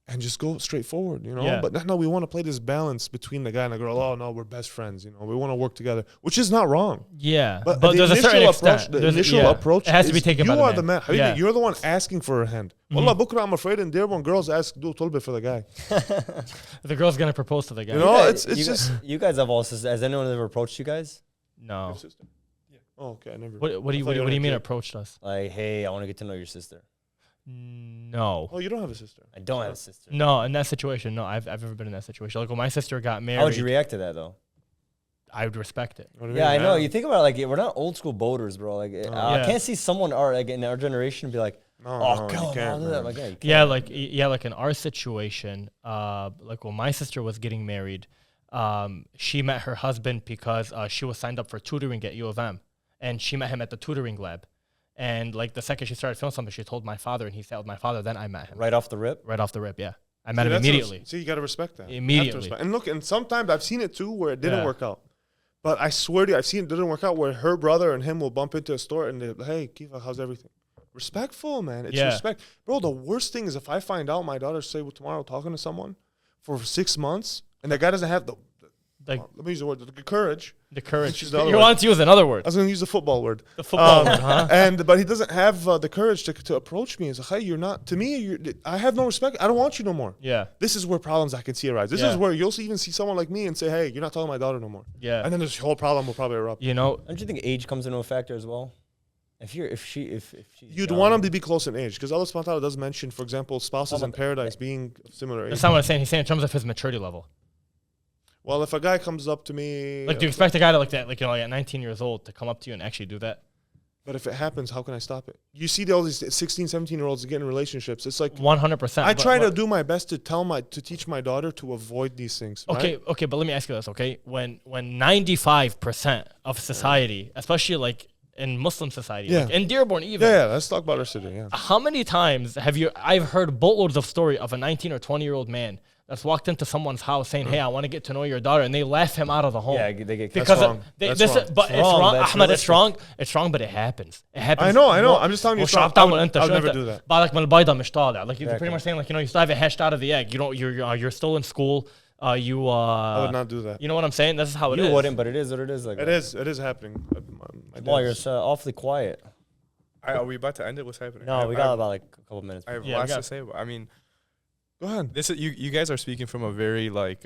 And just go straight forward, Yeah. But no, we want to play this balance between the guy and the girl. Oh, no, we're best friends, we want to work together, which is not wrong. Yeah. But But the there's a certain initial extent. approach, the initial approach it has to be is taken by you the are man. the man. Habibi, Yeah. you're the one asking for her hand. Wallah, bukra, I'm afraid in Dearborn, girls ask, do a little bit for the guy. The girl's going to propose to the guy. It's you just... You guys have all sisters. Has anyone ever approached you guys? No. Sister? Yeah. Oh, okay, I never... What do you mean approached us? Like, hey, I want to get to know your sister. No. Oh, you don't have a sister? I don't have a sister. No, in that situation, no. I've never been in that situation. Like when my sister got married, How would you react to that, though? I would respect it. What do you Yeah, mean? I know. You think about it, like, we're not old school boaters, bro. Like, I Yeah. can't see someone in our generation be like, No, come you on, can't, I'll do that. man. Like, yeah, you can't. Like in our situation, like when my sister was getting married, she met her husband because she was signed up for tutoring at U of M, and she met him at the tutoring lab. And like the second she started feeling something, she told my father, and he sat with my father. Then I met him Right off the rip? right off the rip. Yeah, I met him that's immediately. See, you got to respect that. You have to Immediately. respect. And look, and sometimes I've seen it too where it didn't Yeah. work out. But I swear to you, I've seen it didn't work out where her brother and him will bump into a store and they're like, hey, Kifa, how's everything? Respectful, man. It's Yeah. respect. Bro, the worst thing is if I find out my daughter say tomorrow talking to someone for 6 months and that guy doesn't have Like let me use the word, the courage. the courage. She's the other You word. wanted to use another word. I was going to use the football word. The football word, huh? But he doesn't have the courage to approach me and say, hey, you're not, to me, I have no respect. I don't want you no more. Yeah, This is where problems I can see arise. This Yeah. is where you'll even see someone like me and say, hey, you're not talking to my daughter no more. yeah. And then this whole problem will probably erupt. You know, Don't you think age comes into a factor as well? If she's You'd young. want them to be close in age because Allah subhanahu wa ta'ala does mention, for example, spouses Oh, in but- paradise being of similar age. that's not what I'm saying. He's saying in terms of his maturity level. Well, if a guy comes up to me, Like, do you expect a guy to like that, like at 19 years old, to come up to you and actually do that? but if it happens, how can I stop it? You see all these 16, 17-year-olds get in relationships. It's like 100%. I but- try to but- do my best to teach my daughter to avoid these things. right? Okay, but let me ask you this, okay? When 95% of society, especially like in Muslim society, Yeah. like in Dearborn even, Yeah, let's talk about our city. Yeah. how many times I've heard boatloads of story of a 19 or 20-year-old man that's walked into someone's house saying, hey, I want to get to know your daughter, and they laugh him out of the home. Yeah, they get That's Because wrong. That's wrong. but it's wrong, wrong, that's Ahmed, it's realistic. wrong. It's wrong, but it happens. It happens. I know. more- I'm just telling you. وشو it's عم wrong. تعمل انت I would شو never انت do that. بعدك من البيضة مش طالع. Like you're Exactly. pretty much saying, like, you still haven't hatched out of the egg. You're still in school. I would not do that. You know what I'm saying? This is how it is. You wouldn't, but it is what it is. Like It is happening. My Well, you're dad's- awfully quiet. Are we about to end it? What's happening? No, we got about like a couple minutes. I have Yeah, we lots got- to say. I mean, Go ahead. this is you guys are speaking from a very like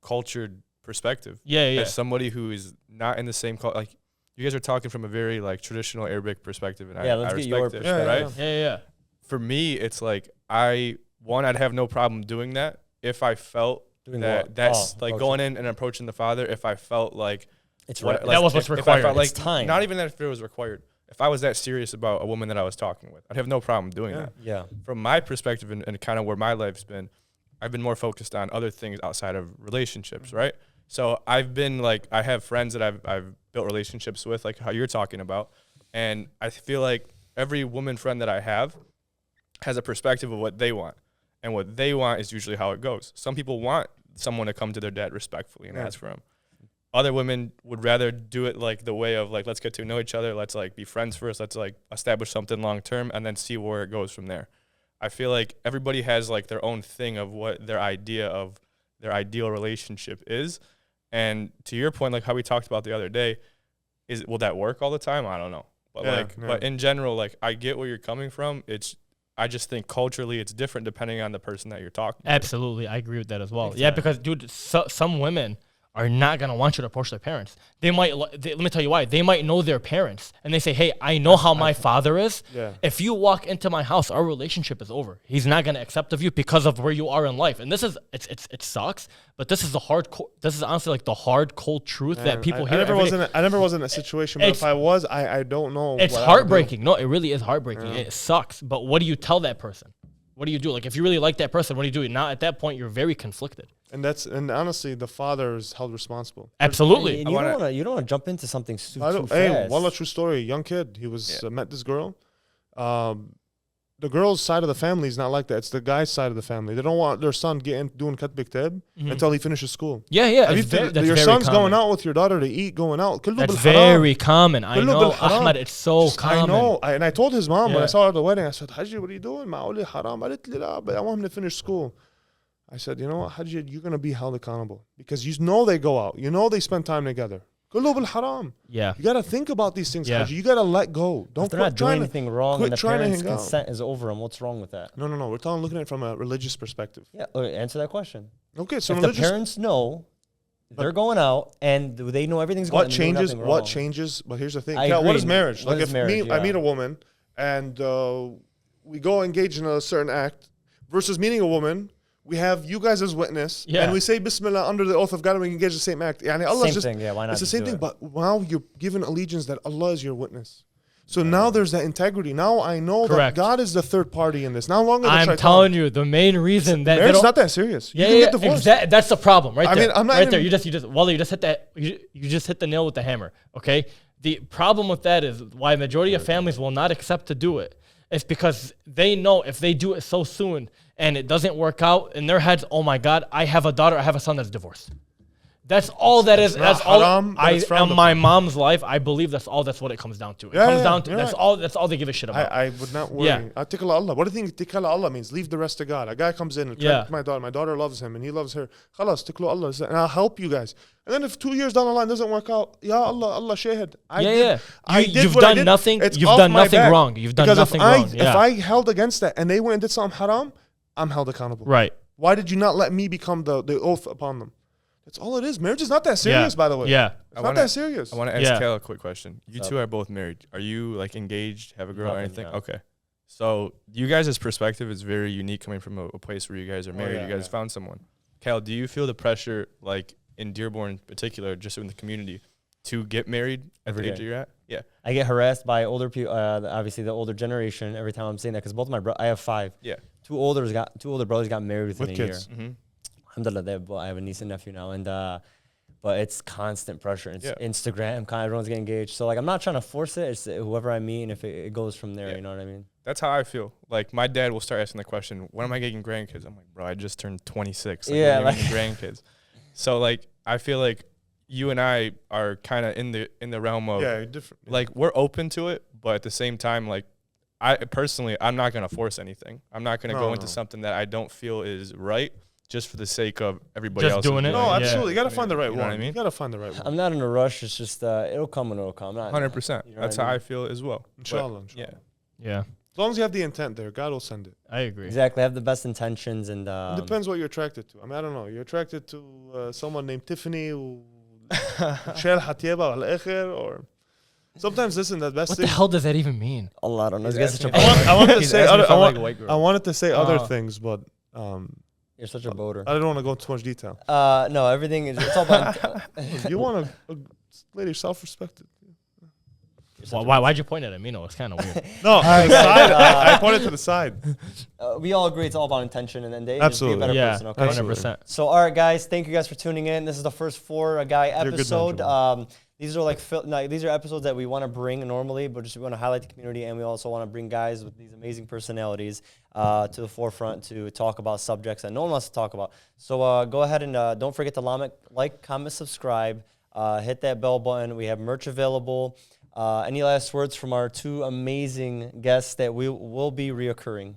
cultured perspective. Yeah. As somebody who is not in the same like you guys are talking from a very like traditional Arabic perspective, and Yeah, I let's get respect your it, perspective. right? Yeah. For me, it's like I'd have no problem doing that if I felt Doing that what? that's Oh, like approaching. going in and approaching the father. If I felt like It's what- right. That was what's if I required. felt like It's time. not even that if it was required. If I was that serious about a woman that I was talking with, I'd have no problem doing Yeah. that. Yeah. From my perspective and kind of where my life's been, I've been more focused on other things outside of relationships, right? So I've been like, I have friends that I've built relationships with, like how you're talking about. And I feel like every woman friend that I have has a perspective of what they want. And what they want is usually how it goes. Some people want someone to come to their dad respectfully and Yeah. ask for him. other women would rather do it like the way of like, let's get to know each other. Let's like be friends first. Let's like establish something long term and then see where it goes from there. I feel like everybody has like their own thing of what their idea of their ideal relationship is. And to your point, like how we talked about the other day, will that work all the time? I don't know. But but in general, like I get where you're coming from. I just think culturally it's different depending on the person that you're talking to. Absolutely. I agree with that as well. Exactly. Yeah, because, dude, some women are not going to want you to approach their parents. They might, let me tell you why. They might know their parents, and they say, hey, I know how my father is. Yeah. If you walk into my house, our relationship is over. He's not going to accept of you because of where you are in life. And this is, it sucks, but this is this is honestly like the hard, cold truth that people hear. I never was in a situation, but if I was, I don't know. It's heartbreaking. No, it really is heartbreaking. It sucks. But what do you tell that person? What do you do? Like, if you really like that person, what do you do? Now, at that point, you're very conflicted. And honestly, the father is held responsible. Absolutely. And you don't want to jump into something too fast. Hey, wallah, true story. Young kid, he was met this girl. The girl's side of the family is not like that. It's the guy's side of the family. They don't want their son doing kat bikteb until he finishes school. Yeah. Your son's going out with your daughter to eat, going out. That's very common. I know, Ahmed, it's so common. I know. And I told his mom when I saw her at the wedding, I said, Haji, what are you doing? Ma'uli haram. But I want him to finish school. I said, you know what, Haji, you're going to be held accountable because you know they go out. You know they spend time together. Yeah. You got to think about these things, Haji. You got to let go. Don't they're not doing anything wrong and the parents' consent is over them. What's wrong with that? No. We're looking at it from a religious perspective. Yeah, answer that question. Okay, so if the parents know they're going out and they know everything's going on. What changes? But here's the thing. What is marriage? Like if I meet a woman and we go engage in a certain act versus meeting a woman, we have you guys as witness, and we say Bismillah under the oath of God, and we engage the same act. Allah same thing, why not? It's the same thing, but now you're given allegiance that Allah is your witness. So now there's that integrity. Now I know that God is the third party in this. Now longer I'm telling you, the main reason that marriage is not that serious. You can get divorced. That's the problem, right there. I mean, I'm not right there. You just hit that. You just hit the nail with the hammer. Okay. The problem with that is why majority of families will not accept to do it. It's because they know if they do it so soon and it doesn't work out in their heads, oh my God, I have a daughter, I have a son that's divorced. That's all that is. That's all. On my mom's life, I believe that's what it comes down to. It comes down to that's all they give a shit about. I would not worry. Tikal Allah. What do you think tikal Allah means? Leave the rest to God. A guy comes in and my daughter. My daughter loves him and he loves her. Khalas, tiklu Allah. And I'll help you guys. And then if 2 years down the line doesn't work out, ya Allah, Allah shahid. You've done nothing. You've done nothing wrong. You've done nothing wrong. If I held against that and they went and did something haram, I'm held accountable. Right. Why did you not let me become the oath upon them? That's all it is. Marriage is not that serious, by the way. Yeah. It's not that serious. I want to ask Kel a quick question. You two are both married. Are you like engaged, have a girl or anything? No. Okay. So you guys' perspective is very unique coming from a place where you guys are married. You guys found someone. Kel, do you feel the pressure, like in Dearborn in particular, just in the community, to get married at the age that you're at? Yeah. I get harassed by older people, obviously the older generation, every time I'm saying that because both of I have 5. Yeah. Two older brothers got married within a year. Mm-hmm. Alhamdulillah, I have a niece and nephew now, and but it's constant pressure. It's Instagram, everyone's getting engaged. So like, I'm not trying to force it. It's whoever I meet, and if it goes from there, you know what I mean. That's how I feel. Like my dad will start asking the question, "When am I getting grandkids?" I'm like, "Bro, I just turned 26. Like, like grandkids." So like, I feel like you and I are kind of in the realm of different. Like we're open to it, but at the same time, like I'm not gonna force anything. I'm not gonna go into something that I don't feel is right. Just for the sake of everybody else doing it. No, absolutely. You got to find the right one. You know what I mean? You got to find the right one. I'm not in a rush. It's just it'll come when it'll come. 100%. That's how I feel as well. Inshallah. Yeah. As long as you have the intent there, God will send it. I agree. Exactly. Have the best intentions and. It depends what you're attracted to. I mean, I don't know. You're attracted to someone named Tiffany or sometimes listen. The best. What the hell does that even mean? Allah, I don't know. I wanted to say other things, but. You're such a boater. I don't want to go into too much detail. No, everything is. It's all about. You want a lady self-respected. Why'd you point at me? No, it's kind of weird. No, I pointed to the side. We all agree it's all about intention, and then they absolutely be a better person. Okay, 100%. So, all right, guys, thank you guys for tuning in. This is the first 4-guy episode. These are these are episodes that we want to bring normally, but just we want to highlight the community, and we also want to bring guys with these amazing personalities to the forefront to talk about subjects that no one wants to talk about. So go ahead and don't forget to like, comment, subscribe. hit that bell button. We have merch available. Any last words from our two amazing guests that will be reoccurring?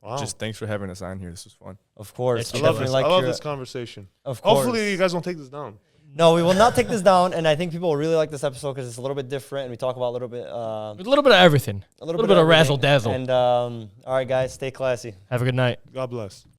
Wow. Just thanks for having us on here. This was fun. Of course. I We love definitely this. like I love your- this conversation. Of course. Hopefully, you guys don't take this down. No, we will not take this down, and I think people will really like this episode because it's a little bit different, and we talk about a little bit A little bit of everything. a little bit of everything. razzle dazzle. And all right, guys, stay classy. Have a good night. God bless.